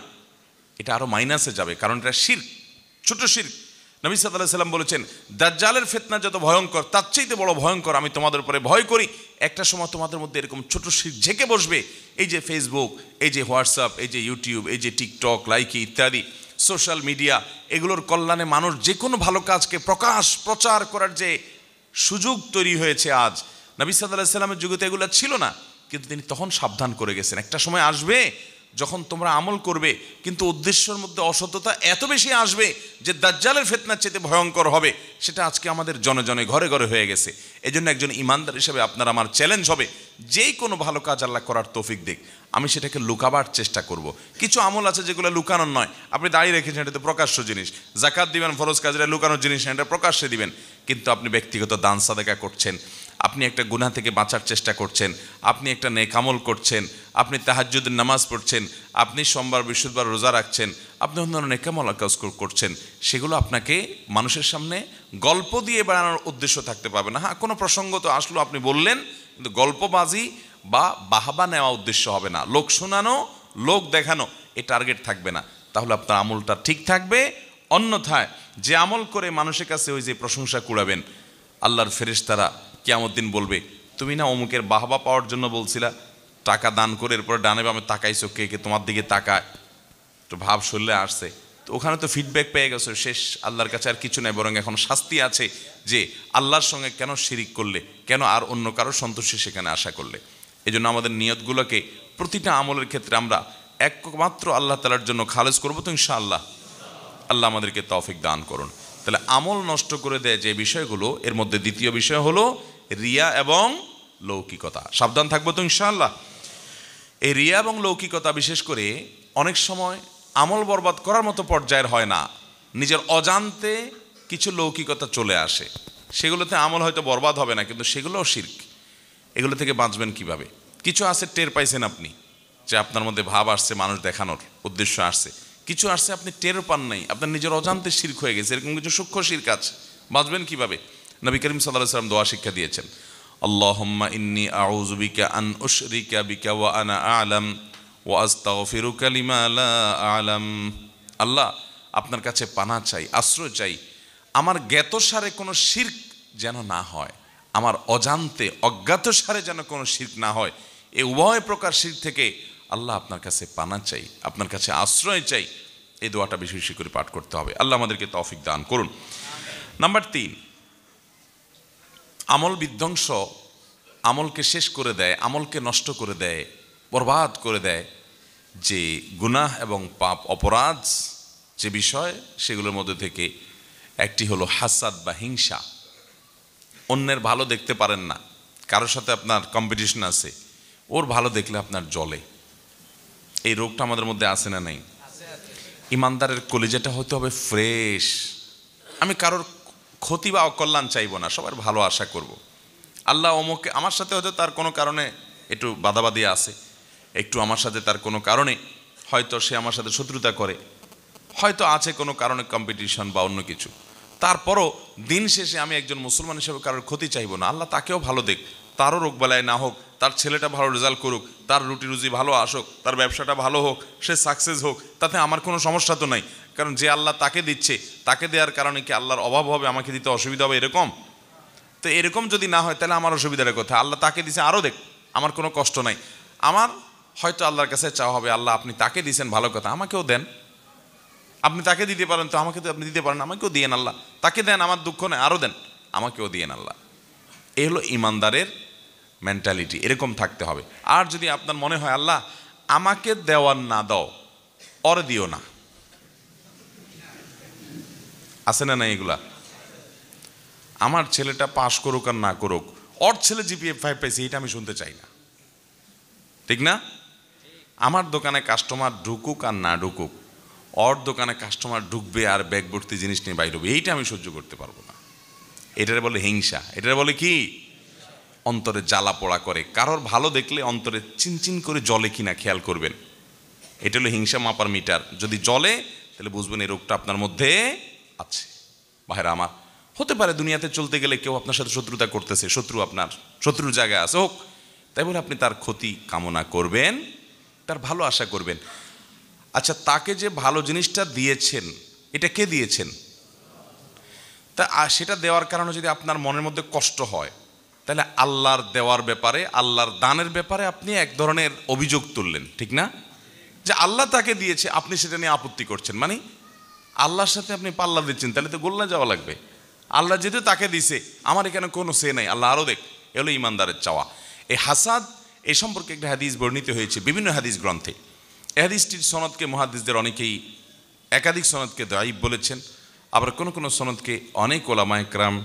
এটা আরও মাইনাসে যাবে, কারণ এটা শিরক, ছোট শিরক। নবী সাল্লাল্লাহু আলাইহি সাল্লাম বলেছেন, দাজ্জালের ফিতনা যত ভয়ঙ্কর, তার চাইতে বড় ভয়ঙ্কর আমি তোমাদের উপরে ভয় করি। একটা সময় তোমাদের মধ্যে এরকম ছোট শিরক ঝেঁকে বসবে। এই যে ফেসবুক, এই যে হোয়াটসঅ্যাপ, এই যে ইউটিউব, এই যে টিকটক, লাইকি ইত্যাদি সোশ্যাল মিডিয়া, এগুলোর কল্যাণে মানুষ যে কোনো ভালো কাজকে প্রচার করার যে সুযোগ তৈরি হয়েছে আজ, নবী সাল্লাল্লাহু আলাইহি সাল্লামের যুগে তো এগুলো ছিল না, কিন্তু তিনি তখন সাবধান করে গেছেন। একটা সময় আসবে যখন তোমরা আমল করবে কিন্তু উদ্দেশ্যের মধ্যে অসততা এত বেশি আসবে যে দাজ্জালের ফিতনার চেয়ে ভয়ঙ্কর হবে। সেটা আজকে আমাদের জনে জনে ঘরে ঘরে হয়ে গেছে। এই জন্য একজন ইমানদার হিসেবে আপনার আমার চ্যালেঞ্জ হবে, যেই কোনো ভালো কাজ আল্লাহ করার তৌফিক দিক, আমি সেটাকে লুকাবার চেষ্টা করব। কিছু আমল আছে যেগুলো লুকানোর নয়, আপনি দাঁড়িয়ে রেখেছেন, এটা তো প্রকাশ্য জিনিস। জাকাত দিবেন, ফরজ কাজটা লুকানোর জিনিস না, এটা প্রকাশ্যে দিবেন। কিন্তু আপনি ব্যক্তিগত দান সাদাকা করছেন, আপনি একটা গুনাহ থেকে বাঁচার চেষ্টা করছেন, আপনি একটা নেক আমল করছেন, আপনি তাহাজ্জুদের নামাজ পড়ছেন, আপনি সোমবার বৃহস্পতিবার রোজা রাখছেন, আপনি অন্যান্য নেক আমল কাজ করছেন, সেগুলো আপনাকে মানুষের সামনে গল্প দিয়ে বেড়ানোর উদ্দেশ্য থাকতে পারবে না। হ্যাঁ, কোনো প্রসঙ্গ তো আসলো, আপনি বললেন, কিন্তু গল্পবাজি বা বাহবা নেওয়া উদ্দেশ্য হবে না, লোক শোনানো, লোক দেখানো, এ টার্গেট থাকবে না। তাহলে আপনার আমলটা ঠিক থাকবে। অন্যথায় যে আমল করে মানুষের কাছে ওই যে প্রশংসা কুড়াবেন, আল্লাহর ফেরেশতারা কিয়ামত দিন বলবে, তুমি না অমুকের বাহবা পাওয়ার জন্য বলছিলা, টাকা দান করে এরপরে ডানে বামে তাকাইছো, কে কে তোমার দিকে তাকায়, তো ভাব শরীরে আসছে, তো ওখানে তো ফিডব্যাক পেয়ে গেছো, শেষ। আল্লাহর কাছে আর কিছু নেই, বরং এখন শাস্তি আছে যে আল্লাহর সঙ্গে কেন শিরিক করলে, কেন আর অন্য কারো সন্তুষ্টি সেখানে আশা করলে। এই জন্য আমাদের নিয়তগুলোকে প্রতিটা আমলের ক্ষেত্রে আমরা একমাত্র আল্লাহ তাআলার জন্য খালেজ করবো তো ইনশাআল্লাহ। আল্লাহ আমাদেরকে তৌফিক দান করুন। তাহলে আমল নষ্ট করে দেয় যে বিষয়গুলো, এর মধ্যে দ্বিতীয় বিষয় হলো রিয়া এবং লৌকিকতা। সাবধান থাকবো তো ইনশাআল্লাহ। এই রিয়া এবং লৌকিকতা বিশেষ করে অনেক সময় আমল বরবাদ করার মতো পর্যায়ের হয় না, নিজের অজান্তে কিছু লৌকিকতা চলে আসে, সেগুলোতে আমল হয়তো বরবাদ হবে না, কিন্তু সেগুলোও শিরক। এগুলো থেকে বাঁচবেন কিভাবে? কিছু আছে টের পাইছেন আপনি, যে আপনার মধ্যে ভাব আসছে, মানুষ দেখানোর উদ্দেশ্য আসছে, কিছু আসছে আপনি টেরও পান নাই, আপনার নিজের অজান্তে শিরক হয়ে গেছে, এরকম কিছু সূক্ষ্ম শিরক আছে। বাঁচবেন কিভাবে? নবী করিম সাল্লাল্লাহু আলাইহি ওয়াসাল্লাম দোয়া শিক্ষা দিয়েছেন, আল্লাহুম্মা ইন্নী আউযু বিকা আন উশরিকা বিকা ওয়া আনা আ'লাম ওয়া আস্তাগফিরুকা লিমা লা আ'লাম। আল্লাহ, আপনার কাছে পানাহ চাই, আশ্রয় চাই, আমার জ্ঞাতসারে কোনো শিরক যেন না হয়, আমার অজান্তে অজ্ঞাতসারে যেন কোনো শিরক না হয়। এই উভয় প্রকার শিরক থেকে আল্লাহ আপনার কাছে পানা চাই, আপনার কাছে আশ্রয় চাই, এই দোয়াটা বেশি বেশি করে পাঠ করতে হবে। আল্লাহ আমাদেরকে তৌফিক দান করুন। নাম্বার 3, আমল বিধ্বংস, আমলকে শেষ করে দেয়, আমলকে নষ্ট করে দেয়, বরবাদ করে দেয় যে গুনাহ এবং পাপ অপরাধ যে বিষয়, সেগুলোর মধ্যে থেকে একটি হলো হাসাদ বা হিংসা। অন্যের ভালো দেখতে পারেন না, কারোর সাথে আপনার কম্পিটিশন আছে, ওর ভালো দেখলে আপনার জ্বলে। এই রোগটা আমাদের মধ্যে আছে না নাই? ইমানদারের কলিজাটা হতে হবে ফ্রেশ। আমি কারোর ক্ষতি বা অকল্যাণ চাইবো না, সবার ভালো আশা করব। আল্লাহ অমুকে আমার সাথে হয়তো তার কোনো কারণে একটু বাদাবাদি আছে, একটু আমার সাথে তার কোনো কারণে হয়তো সে আমার সাথে শত্রুতা করে, হয়তো আছে কোনো কারণে কম্পিটিশন বা অন্য কিছু, তারপরও দিন শেষে আমি একজন মুসলমান হিসেবে কারোর ক্ষতি চাইবো না। আল্লাহ তাকেও ভালো দেখ, তারও রোগ বালায় না হোক, তার ছেলেটা ভালো রেজাল্ট করুক, তার রুটি রুজি ভালো আসুক, তার ব্যবসাটা ভালো হোক, সে সাকসেস হোক, তাতে আমার কোনো সমস্যা তো নাই। কারণ যে আল্লাহ তাকে দিচ্ছে, তাকে দেওয়ার কারণে কি আল্লাহর অভাব হবে, আমাকে দিতে অসুবিধা হবে এরকম? তো এরকম যদি না হয় তাহলে আমার অসুবিধাটা কোথায়? আল্লাহ তাকে দিছে, আরও দেখ, আমার কোনো কষ্ট নাই। আমার হয়তো আল্লাহর কাছে চাওয়া হবে, আল্লাহ আপনি তাকে দিয়েছেন ভালো কথা, আমাকেও দেন। আপনি তাকে দিতে পারেন তো আমাকে তো আপনি দিতে পারেন, আমাকেও দিয়েন আল্লাহ। তাকে দেন, আমার দুঃখ নেই, আরও দেন, আমাকেও দিয়েন আল্লাহ। এই হলো ইমানদারের মেন্টালিটি, এরকম থাকতে হবে। আর যদি আপনার মনে হয় আল্লাহ আমাকে দেওয়ার না দাও, ওর দিও না, আছে না না এগুলা? আমার ছেলেটা পাশ করুক আর না করুক, ওর ছেলে জিপিএ 5 পাইছে, এটা আমি শুনতে চাই না, ঠিক না? আমার দোকানে কাস্টমার ঢুকুক আর না ঢুকুক, ওর দোকানে কাস্টমার ঢুকবে আর ব্যাগ ভর্তি জিনিস নিয়ে বাইর হবে, এইটা আমি সহ্য করতে পারবো না। এটারে বলে হিংসা, এটারে বলে কি? অন্তরে জ্বালা পোড়া করে। কারোর ভালো দেখলে অন্তরে চিনচিন করে জ্বলে কিনা খেয়াল করবেন। এটা হলো হিংসা মাপার মিটার। যদি জ্বলে তাহলে বুঝবেন এই রোগটা আপনার মধ্যে আছে। ভাইরা আমার, হতে পারে দুনিয়াতে চলতে গেলে কেউ আপনার সাথে শত্রুতা করতেছে, শত্রু আপনার শত্রুর জায়গায় আছে, হোক, তাই বলে আপনি তার ক্ষতি কামনা করবেন, তার ভালো আশা করবেন। আচ্ছা, তাকে যে ভালো জিনিসটা দিয়েছেন, এটা কে দিয়েছেন? তা সেটা দেওয়ার কারণে যদি আপনার মনের মধ্যে কষ্ট হয়, তাহলে আল্লাহর দেওয়ার ব্যাপারে, আল্লাহর দানের ব্যাপারে আপনি এক ধরনের অভিযোগ তুললেন, ঠিক না? যে আল্লাহ তাকে দিয়েছে, আপনি সেটা নিয়ে আপত্তি করছেন, মানে আল্লাহর সাথে আপনি পাল্লা দিচ্ছেন, তাহলে তো গোল্লা যাওয়া লাগবে। আল্লাহ যেহেতু তাকে দিছে, আমার এখানে কোনো সে নাই, আল্লাহ আরও দেখ। এগুলো ইমানদারের চাওয়া। এই হাসাদ, এই সম্পর্কে একটা হাদিস বর্ণিত হয়েছে বিভিন্ন হাদিস গ্রন্থে। এই হাদিসটির সনদকে মুহাদ্দিসদের অনেকেই একাধিক সনদকে দায়ীফ বলেছেন, আবার কোনো কোনো সনদকে অনেক ওলামায়ে কেরাম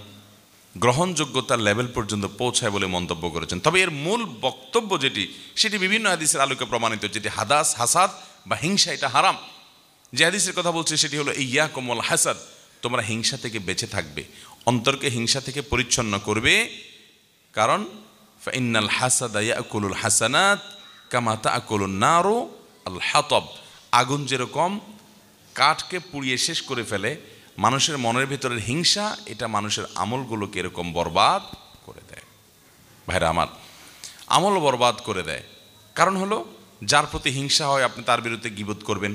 গ্রহণযোগ্যতার লেভেল পর্যন্ত পৌঁছায় বলে মন্তব্য করেছেন। তবে এর মূল বক্তব্য যেটি, সেটি বিভিন্ন হাদিসের আলোকে প্রমাণিত, যেটি হাসাদ বা হিংসা এটা হারাম। যে হাদিসের কথা বলছে সেটি হলো ইয়াকুম ওয়াল হাসাদ, তোমরা হিংসা থেকে বেঁচে থাকবে, অন্তরকে হিংসা থেকে পরিচ্ছন্ন করবে। কারণ ফাইন্নাল হাসাদা ইয়াকুলুল হাসানাত কামা তাকুলুন নারু আল হাতাব, আগুন যেরকম কাঠকে পুড়িয়ে শেষ করে ফেলে, মানুষের মনের ভেতরের হিংসা এটা মানুষের আমলগুলোকে এরকম বরবাদ করে দেয়। ভাইরা আমার, আমল বরবাদ করে দেয়। কারণ হলো, যার প্রতি হিংসা হয় আপনি তার বিরুদ্ধে গীবত করবেন,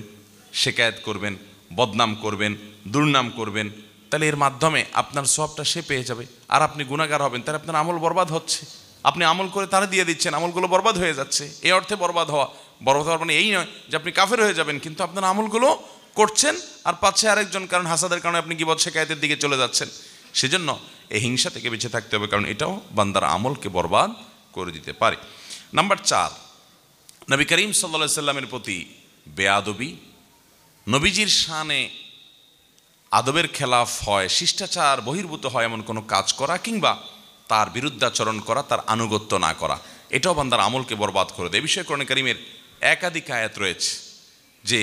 শিকায়েত করবেন, বদনাম করবেন, দুর্নাম করবেন, তাহলে এর মাধ্যমে আপনার সবটা সে পেয়ে যাবে, আর আপনি গুনাহগার হবেন। তাহলে আপনার আমল বরবাদ হচ্ছে, আপনি আমল করে তারা দিয়ে দিচ্ছেন, আমলগুলো বরবাদ হয়ে যাচ্ছে। এই অর্থে বরবাদ হওয়া মানে এই নয় যে আপনি কাফের হয়ে যাবেন, কিন্তু আপনার আমলগুলো করছেন আর পাচ্ছে আরেকজন, কারণ হাসাদের কারণে আপনি গীবত শিকায়েতের দিকে চলে যাচ্ছেন। সেজন্য এই হিংসা থেকে বেঁচে থাকতে হবে, কারণ এটাও বান্দার আমলকে বরবাদ করে দিতে পারে। নাম্বার 4, নবী করিম সাল্লাল্লাহু আলাইহি সাল্লামের প্রতি বেয়াদবি, নবীজির শানে আদবের খেলাফ হয়, শিষ্টাচার বহির্ভূত হয় এমন কোনো কাজ করা, কিংবা তার বিরুদ্ধাচরণ করা, তার আনুগত্য না করা, এটাও বান্দার আমলকে বরবাদ করে দেয়। এই বিষয়ে কোরআন কারীমের একাধিক আয়াত রয়েছে যে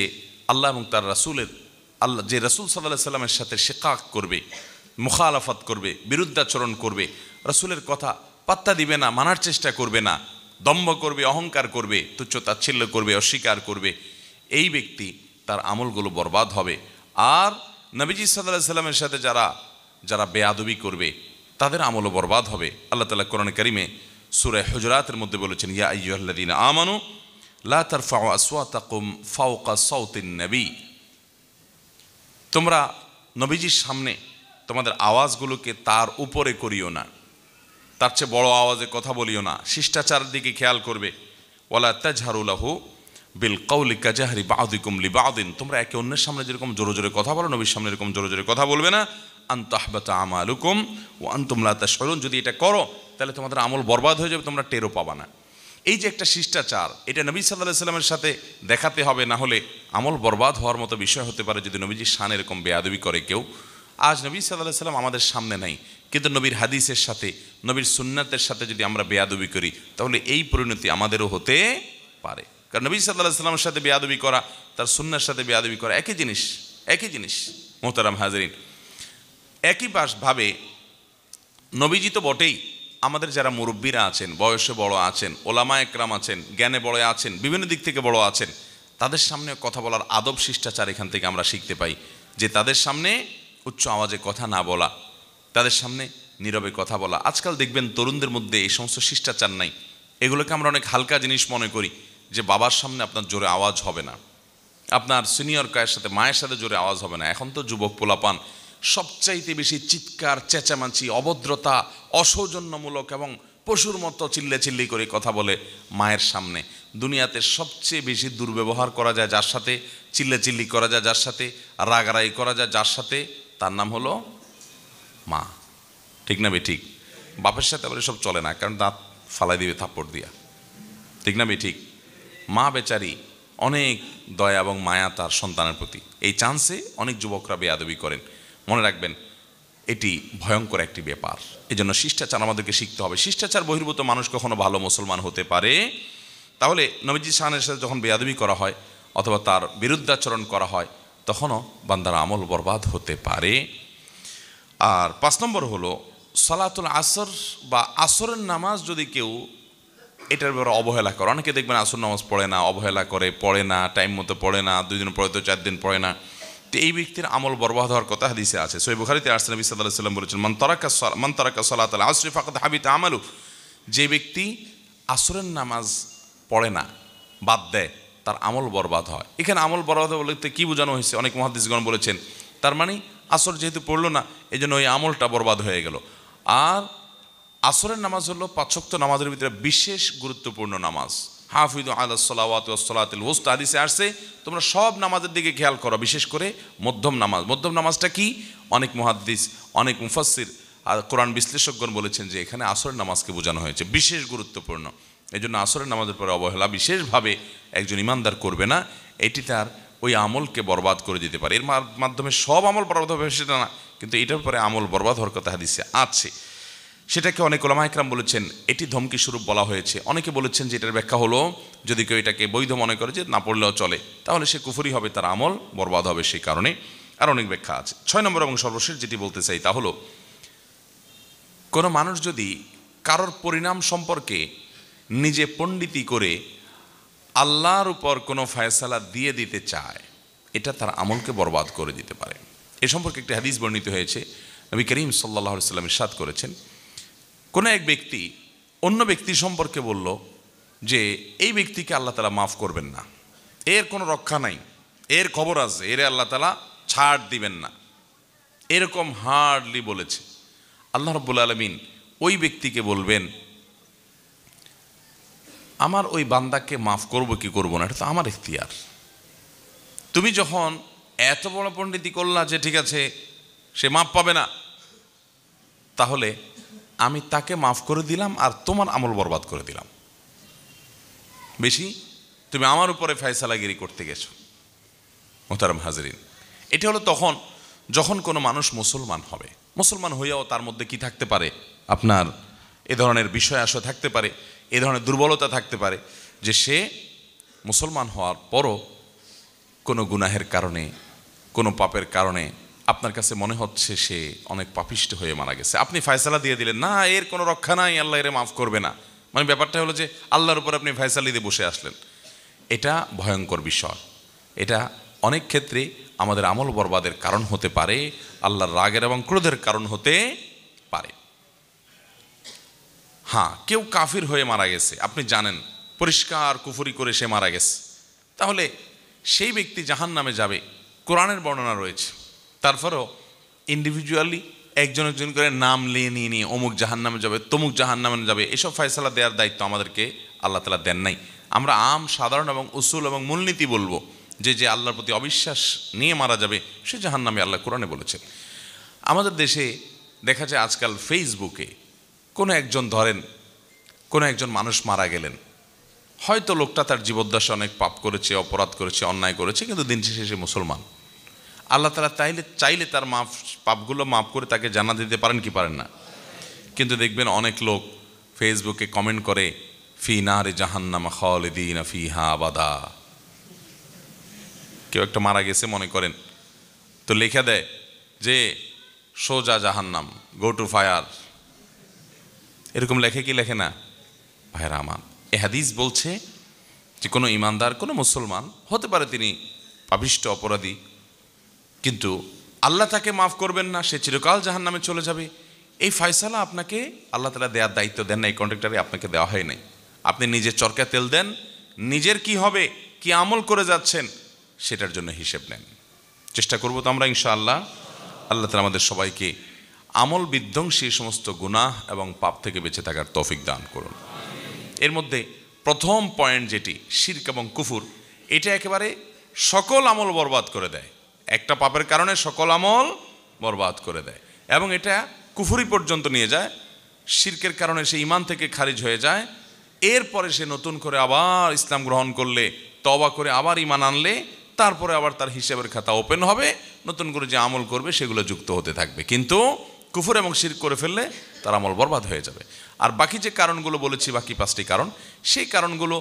আল্লাহ এবং তার রাসূলের, আল্লাহ যে রাসূল সাল্লাল্লাহু আলাইহি সাল্লামের সাথে শিকাক করবে, মুখালাফাত করবে, বিরুদ্ধাচরণ করবে, রাসূলের কথা পাত্তা দিবে না, মানার চেষ্টা করবে না, দম্ভ করবে, অহংকার করবে, তুচ্ছ তাচ্ছিল্য করবে, অস্বীকার করবে, এই ব্যক্তি তার আমলগুলো বরবাদ হবে। আর নবীজি সাল্লাল্লাহু আলাইহি সাল্লামের সাথে যারা বেয়াদবি করবে তাদের আমলও বরবাদ হবে। আল্লাহ তাআলা কোরআন কারীমে সূরা হুজুরাতের মধ্যে বলেছেন, ইয়া আইয়ুহাল্লাযীনা আমানু লা তারফাউ আসওয়াতাকুম ফাওকা সাওতিন নবী, তোমরা নবীজির সামনে তোমাদের আওয়াজগুলোকে তার উপরে করিও না, তার চেয়ে বড় আওয়াজে কথা বলিও না, শিষ্টাচারের দিকে খেয়াল করবে। ওয়ালা তাজহারু লাহু বিল কাউলি কাজাহরি বাউদিকুম লিবাউদিন, তোমরা একে অন্যের সামনে যেরকম জোরে জোরে কথা বলো, নবীর সামনে এরকম জোরে জোরে কথা বলবে না। আন তাহবাতা আমালুকুম ওয়া আনতুম লা তাশউরুন, যদি এটা করো তাহলে তোমাদের আমল বরবাদ হয়ে যাবে, তোমরা টেরও পাবা না। এই যে একটা শিষ্টাচার, এটা নবী সাল্লাল্লাহু আলাইহি সাল্লামের সাথে দেখাতে হবে, না হলে আমল বরবাদ হওয়ার মতো বিষয় হতে পারে যদি নবীজির শানে এরকম বেয়াদবি করে কেউ। আজ নবী সাল্লাল্লাহু আলাইহি সাল্লাম আমাদের সামনে নাই, কিন্তু নবীর হাদিসের সাথে, নবীর সুন্নাতের সাথে যদি আমরা বেয়াদবি করি তাহলে এই পরিণতি আমাদেরও হতে পারে। কারণ নবী সাল্লাল্লাহু আলাইহি সাল্লামের সাথে বেয়াদবি করা, তার সুন্নার সাথে বেয়াদবি করা একই জিনিস, একই জিনিস। মোহতারাম হাজরিন, একই ভাবে নবীজি তো বটেই, আমাদের যারা মুরব্বীরা আছেন, বয়সে বড় আছেন, ওলামা একরাম আছেন, জ্ঞানে বড় আছেন, বিভিন্ন দিক থেকে বড় আছেন, তাদের সামনে কথা বলার আদব শিষ্টাচার এখান থেকে আমরা শিখতে পাই, যে তাদের সামনে উচ্চ আওয়াজে কথা না বলা, তাদের সামনে নীরবে কথা বলা। আজকাল দেখবেন তরুণদের মধ্যে এই সমস্ত শিষ্টাচার নাই, এগুলোকে আমরা অনেক হালকা জিনিস মনে করি, যে বাবার সামনে আপনার জোরে আওয়াজ হবে না, আপনার সিনিয়র কায়ের সাথে, মায়ের সাথে জোরে আওয়াজ হবে না। এখন তো যুবক পোলাপান সবচাইতে বেশি চিৎকার, চেঁচামেচি, অভদ্রতা, অসৌজন্যমূলক এবং পশুর মতো চিল্লি করে কথা বলে মায়ের সামনে। দুনিয়াতে সবচেয়ে বেশি দুর্ব্যবহার করা যায় যার সাথে, চিল্লি করা যায় যার সাথে, রাগারাগি করা যায় যার সাথে, তার নাম হলো মা। ঠিক না বে ঠিক? বাপের সাথে আবার সব চলে না, কারণ দাঁত ফালাই দিবে থাপ্পড় দিয়া। ঠিক না বে ঠিক? মা বেচারি অনেক দয়া এবং মায়া তার সন্তানের প্রতি, এই চান্সে অনেক যুবকরা বেয়াদবি করেন। মনে রাখবেন, এটি ভয়ঙ্কর একটি ব্যাপার। এই জন্য শিষ্টাচার আমাদেরকে শিখতে হবে। শিষ্টাচার বহির্ভূত মানুষ কখনো ভালো মুসলমান হতে পারে? তাহলে নবীজি শানের সাথে যখন বেয়াদবি করা হয় অথবা তার বিরুদ্ধাচরণ করা হয়, তখনও বান্দার আমল বরবাদ হতে পারে। আর 5 নম্বর হলো সালাতুল আসর বা আসরের নামাজ যদি কেউ এটার ব্যাপারে অবহেলা করে। অনেকে দেখবেন আসর নামাজ পড়ে না, অবহেলা করে, পড়ে না, টাইম মতো পড়ে না, 2 দিন পড়ে তো 4 দিন পড়ে না, তো এই ব্যক্তির আমল বরবাদ হওয়ার কথা হাদিসে আছে। সহিহ বুখারীতে আসছে, নবী সাল্লাল্লাহু আলাইহি ওয়াসাল্লাম বলেছেন, মান তারাকা সালাতাল আসরি ফাকাদ হাবিতা আমালু, যে ব্যক্তি আসরের নামাজ পড়ে না, বাদ দেয়, তার আমল বরবাদ হয়। এখানে আমল বরবাদ বলতে কি বোঝানো হয়েছে? অনেক মুহাদ্দিসগণ বলেছেন, তার মানে আসর যেহেতু পড়লো না, এই জন্য ওই আমলটা বরবাদ হয়ে গেল। আর আসরের নামাজ হলো 5 ওয়াক্ত নামাজের ভিতরে বিশেষ গুরুত্বপূর্ণ নামাজ। হাফিযু আলাস সালাওয়াতি ওয়াস সালাতিল ওয়াসতা, হাদিসে আসছে তোমরা সব নামাজের দিকে খেয়াল করো, বিশেষ করে মধ্যম নামাজ। মধ্যম নামাজটা কি? অনেক মুহাদ্দিস, অনেক মুফাসসির আর কোরআন বিশ্লেষকগণ বলেছেন যে এখানে আসরের নামাজকে বোঝানো হয়েছে, বিশেষ গুরুত্বপূর্ণ। এই জন্য আসরের নামাজের পরে অবহেলা বিশেষভাবে একজন ইমানদার করবে না, এটি তার ওই আমলকে বরবাদ করে দিতে পারে। এর মাধ্যমে সব আমল বরবাদ হবে সেটা না, কিন্তু এটার পরে আমল বরবাদ হওয়ার কথা হাদিসে আছে। সেটাকে অনেক ওলামা একরাম বলেছেন এটি ধমকি স্বরূপ বলা হয়েছে। অনেকে বলেছেন যে এটার ব্যাখ্যা হলো, যদি কেউ এটাকে বৈধ মনে করে যে না পড়লেও চলে, তাহলে সে কুফরি হবে, তার আমল বরবাদ হবে সেই কারণে। আর অনেক ব্যাখ্যা আছে। 6 নম্বর এবং সর্বশেষ যেটি বলতে চাই তা হলো, কোনো মানুষ যদি কারোর পরিণাম সম্পর্কে নিজে পণ্ডিতি করে আল্লাহর উপর কোনো ফয়সালা দিয়ে দিতে চায়, এটা তার আমলকে বরবাদ করে দিতে পারে। এ সম্পর্কে একটি হাদিস বর্ণিত হয়েছে, নবী করিম সাল্লাল্লাহু আলাইহি ওয়াসাল্লাম ইরশাদ করেছেন, কোনো এক ব্যক্তি অন্য ব্যক্তি সম্পর্কে বলল যে এই ব্যক্তিকে আল্লাহ তাআলা মাফ করবেন না, এর কোনো রক্ষা নাই, এর খবর আছে, এর আল্লাহ তাআলা ছাড় দিবেন না, এরকম হার্ডলি বলেছে। আল্লাহ রাব্বুল আলামিন ওই ব্যক্তিকে বলবেন, আমার ওই বান্দাকে মাফ করব কি করব না, এটা তো আমার ইখতিয়ার। তুমি যখন এত বড় পণ্ডিতি করলা যে ঠিক আছে সে মাফ পাবে না, তাহলে আমি তাকে মাফ করে দিলাম আর তোমার আমল বরবাদ করে দিলাম। বেশি তুমি আমার উপরে ফয়সালাগিরি করতে গেছো। মোহতারাম হাজরিন, এটা হলো তখন যখন কোনো মানুষ মুসলমান হবে। মুসলমান হইয়াও তার মধ্যে কি থাকতে পারে? আপনার এ ধরনের বিষয় আশা থাকতে পারে, এ ধরনের দুর্বলতা থাকতে পারে, যে সে মুসলমান হওয়ার পরও কোনো গুনাহের কারণে, কোনো পাপের কারণে আপনার কাছে মনে হচ্ছে সে অনেক পাপিষ্ট হয়ে মারা গেছে। আপনি ফয়সালা দিয়ে দিলেন, না এর কোনো রক্ষা নাই, আল্লাহ এর মাফ করবে না। মানে ব্যাপারটা হলো যে আল্লাহর উপর আপনি ফয়সালা দিয়ে বসে আসলেন। এটা ভয়ঙ্কর বিষয়। এটা অনেক ক্ষেত্রে আমাদের আমল বরবাদের কারণ হতে পারে, আল্লাহর রাগের এবং ক্রোধের কারণ হতে পারে। হ্যাঁ, কেউ কাফির হয়ে মারা গেছে, আপনি জানেন পরিষ্কার কুফরি করে সে মারা গেছে, তাহলে সেই ব্যক্তি জাহান্নামে যাবে, কোরআনের বর্ণনা রয়েছে। তারপরেও ইন্ডিভিজুয়ালি একজন একজন করে নাম নিয়ে নিয়ে অমুক জাহান্নামে যাবে, তমুক জাহান্নামে যাবে, এসব ফয়সালা দেওয়ার দায়িত্ব আমাদেরকে আল্লাহ তাআলা দেন নাই। আমরা সাধারণ এবং উসুল এবং মূলনীতি বলবো যে আল্লাহর প্রতি অবিশ্বাস নিয়ে মারা যাবে সে জাহান্নামে, আল্লাহ কোরআনে বলেছেন। আমাদের দেশে দেখা যায় আজকাল ফেসবুকে কোনো একজন মানুষ মারা গেলেন, হয়তো লোকটা তার জীবদ্দশা অনেক পাপ করেছে, অপরাধ করেছে, অন্যায় করেছে, কিন্তু দিন শেষে সে মুসলমান। আল্লাহ তাআলা চাইলে তার পাপগুলো মাফ করে তাকে জান্নাত দিতে পারেন কি পারেন না? কিন্তু দেখবেন অনেক লোক ফেসবুকে কমেন্ট করে ফি নারে জাহান্নাম খালিদিনা ফিহা আবাদা। কেউ একটা মারা গেছে মনে করেন, তো লেখা দেয় যে সোজা জাহান্নাম, গো টু ফায়ার। এরকম লেখে কি লেখে না? ভাইরা আমার, এ হাদিস বলছে যে কোনো ইমানদার, কোনো মুসলমান হতে পারে তিনি পাপিষ্ঠ অপরাধী, কিন্তু আল্লাহ তাকে মাফ করবেন না, সে চিরকাল জাহান্নামে চলে যাবে। এই ফয়সালা আপনাকে আল্লাহ তাআলা দেওয়ার দায়িত্ব দেন না, এই কন্ট্রাক্টরে আপনাকে দেওয়া হয় নাই। আপনি নিজের চরকা তেল দেন, নিজের কি হবে, কি আমল করে যাচ্ছেন সেটার জন্য হিসেব নেন। চেষ্টা করবো তো আমরা ইনশাআল্লাহ। আল্লাহ তাআলা আমাদের সবাইকে আমল বিধ্বংসী সমস্ত গুনাহ এবং পাপ থেকে বেঁচে থাকার তৌফিক দান করুন। এর মধ্যে প্রথম পয়েন্ট যেটি শিরক এবং কুফুর, এটা একেবারে সকল আমল বরবাদ করে দেয়। একটা পাপের কারণে সকল আমল বরবাদ করে দেয় এবং এটা কুফুরি পর্যন্ত নিয়ে যায়। শিরকের কারণে সে ঈমান থেকে খারিজ হয়ে যায়, এরপরে সে নতুন করে আবার ইসলাম গ্রহণ করলে, তওবা করে আবার ঈমান আনলে, তারপরে আবার তার হিসাবের খাতা ওপেন হবে, নতুন করে যে আমল করবে সেগুলো যুক্ত হতে থাকবে। কিন্তু কুফর এবং শিরক করে ফেললে তার আমল বরবাদ হয়ে যাবে। আর বাকি যে কারণগুলো বলেছি, বাকি 5টি কারণ, সেই কারণগুলো,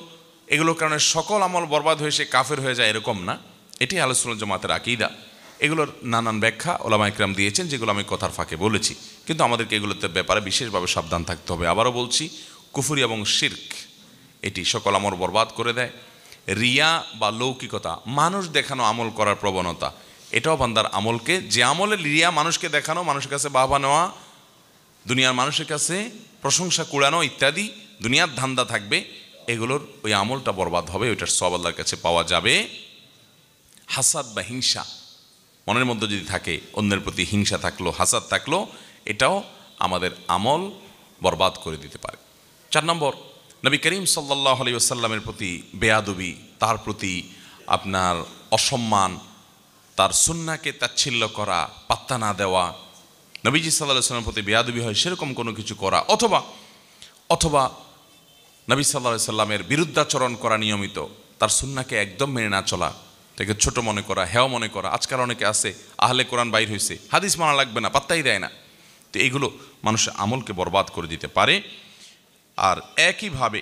এগুলোর কারণে সকল আমল বরবাদ হয়ে সে কাফের হয়ে যায় এরকম না। এটি আহলে সুন্নাত জামাতের আকীদা। এগুলোর নানান ব্যাখ্যা ওলামা ইকরাম দিয়েছেন, যেগুলো আমি কথার ফাঁকে বলেছি, কিন্তু আমাদেরকে এগুলোতে ব্যাপারে বিশেষভাবে সাবধান থাকতে হবে। আবারও বলছি, কুফরি এবং শিরক এটি সকল আমল বরবাদ করে দেয়। রিয়া বা লৌকিকতা, মানুষ দেখানো আমল করার প্রবণতা, এটাও বান্দার আমলকে, যে আমলে রিয়া, মানুষকে দেখানো, মানুষের কাছে বাহবা নেওয়া, দুনিয়ার মানুষের কাছে প্রশংসা কুড়ানো ইত্যাদি দুনিয়ার ধান্দা থাকবে, এগুলোর ওই আমলটা বরবাদ হবে, ওইটার সওয়াব আল্লাহর কাছে পাওয়া যাবে। হাসাদ বা হিংসা মনের মধ্যে যদি থাকে, অন্যের প্রতি হিংসা থাকলো, হাসাদ থাকলো, এটাও আমাদের আমল বরবাদ করে দিতে পারে। 4 নম্বর, নবী করিম সাল্লাল্লাহু আলাইহি ওয়াসাল্লামের প্রতি বেয়াদবি, তার প্রতি আপনার অসম্মান, তার সুন্নাহকে তাচ্ছিল্য করা, পাত্তা না দেওয়া, নবীজি সাল্লাল্লাহু আলাইহি ওয়াসাল্লামের প্রতি বেয়াদবি হয় সেরকম কোনো কিছু করা, অথবা নবী সাল্লাল্লাহু আলাইহি ওয়াসাল্লামের বিরুদ্ধাচরণ করা নিয়মিত, তার সুন্নাহকে একদম মেনে না চলা, তাকে ছোট মনে করা, হেয় মনে করা। আজকাল অনেকে আছে, আহলে কোরআন বাইর হয়েছে, হাদিস মানা লাগবে না, পাত্তাই দেয় না। তো এইগুলো মানুষের আমলকে বরবাদ করে দিতে পারে। আর একইভাবে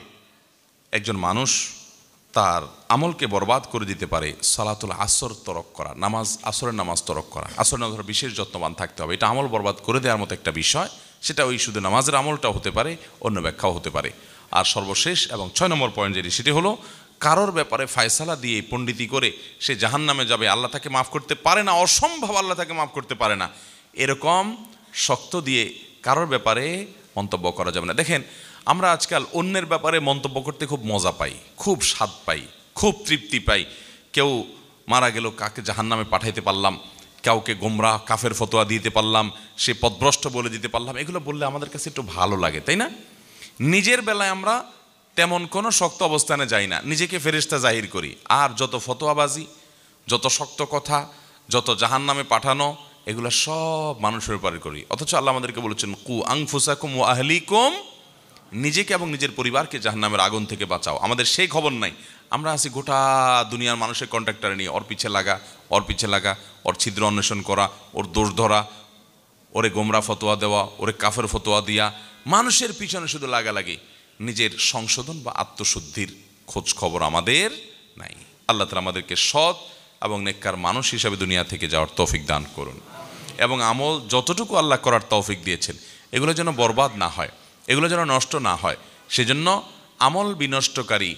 একজন মানুষ তার আমলকে বরবাদ করে দিতে পারে সালাতুল আসর তরক করা, আসরের নামাজ তরক করা। আসরের নামাজ বিশেষ যত্নবান থাকতে হবে, এটা আমল বরবাদ করে দেওয়ার মতো একটা বিষয়। সেটা ওই শুধু নামাজের আমলটাও হতে পারে, অন্য ব্যাখ্যাও হতে পারে। আর সর্বশেষ এবং 6 নম্বর পয়েন্ট যেটি, সেটি হলো কারোর ব্যাপারে ফয়সালা দিয়ে পণ্ডিতি করে সে জাহান্নামে যাবে, আল্লাহ তাকে মাফ করতে পারে না, অসম্ভব, আল্লাহ তাকে মাফ করতে পারে না, এরকম শক্ত দিয়ে কারোর ব্যাপারে মন্তব্য করা যাবে না। দেখেন, আমরা আজকাল অন্যের ব্যাপারে মন্তব্য করতে খুব মজা পাই, খুব স্বাদ পাই, খুব তৃপ্তি পাই। কেউ মারা গেল, কাকে জাহান্নামে পাঠাইতে পারলাম, কাউকে গোমরাহ কাফের ফতোয়া দিতে পারলাম, সে পথভ্রষ্ট বলে দিতে পারলাম, এগুলো বললে আমাদের কাছে একটু ভালো লাগে, তাই না? নিজের বেলায় আমরা তেমন কোনো শক্ত অবস্থানে যাই না, নিজেকে ফেরেশতা জাহির করি। আর যত ফতোয়াবাজি, যত শক্ত কথা, যত জাহান্নামে পাঠানো, এগুলো সব মানুষের উপরে করি। অথচ আল্লাহ আমাদেরকে বলেছেন, কু আনফুসাকুম ওয়া আহলিকুম, নিজেকে এবং নিজের পরিবারকে জাহান্নামের আগুন থেকে বাঁচাও। আমাদের সেই খবর নাই। আমরা আছি গোটা দুনিয়ার মানুষের কন্ট্রাক্টর নিয়ে, ওর পিছে লাগা, ওর ছিদ্র অন্বেষণ করা, ওর দোষ ধরা, ওরে গোমরা ফতোয়া দেওয়া, ওরে কাফের ফতোয়া দিয়া, মানুষের পিছনে শুধু লাগালাগি। নিজের সংশোধন বা আত্মশুদ্ধির খোঁজ খবর আমাদের নাই। আল্লাহ তাআলা আমাদেরকে সৎ এবং নেককার মানুষ হিসাবে দুনিয়া থেকে যাওয়ার তৌফিক দান করুন, এবং আমল যতটুকু আল্লাহ করার তৌফিক দিয়েছেন এগুলো যেন বরবাদ না হয়, এগুলো যেন নষ্ট না হয়। সেজন্য আমল বিনষ্টকারী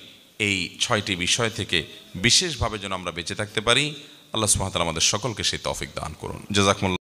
এই 6টি বিষয় থেকে বিশেষভাবে যেন আমরা বেঁচে থাকতে পারি। আল্লাহ সুবহানাহু ওয়া তাআলা আমাদের সকলকে সেই তৌফিক দান করুন। জাযাকুমুল্লাহ।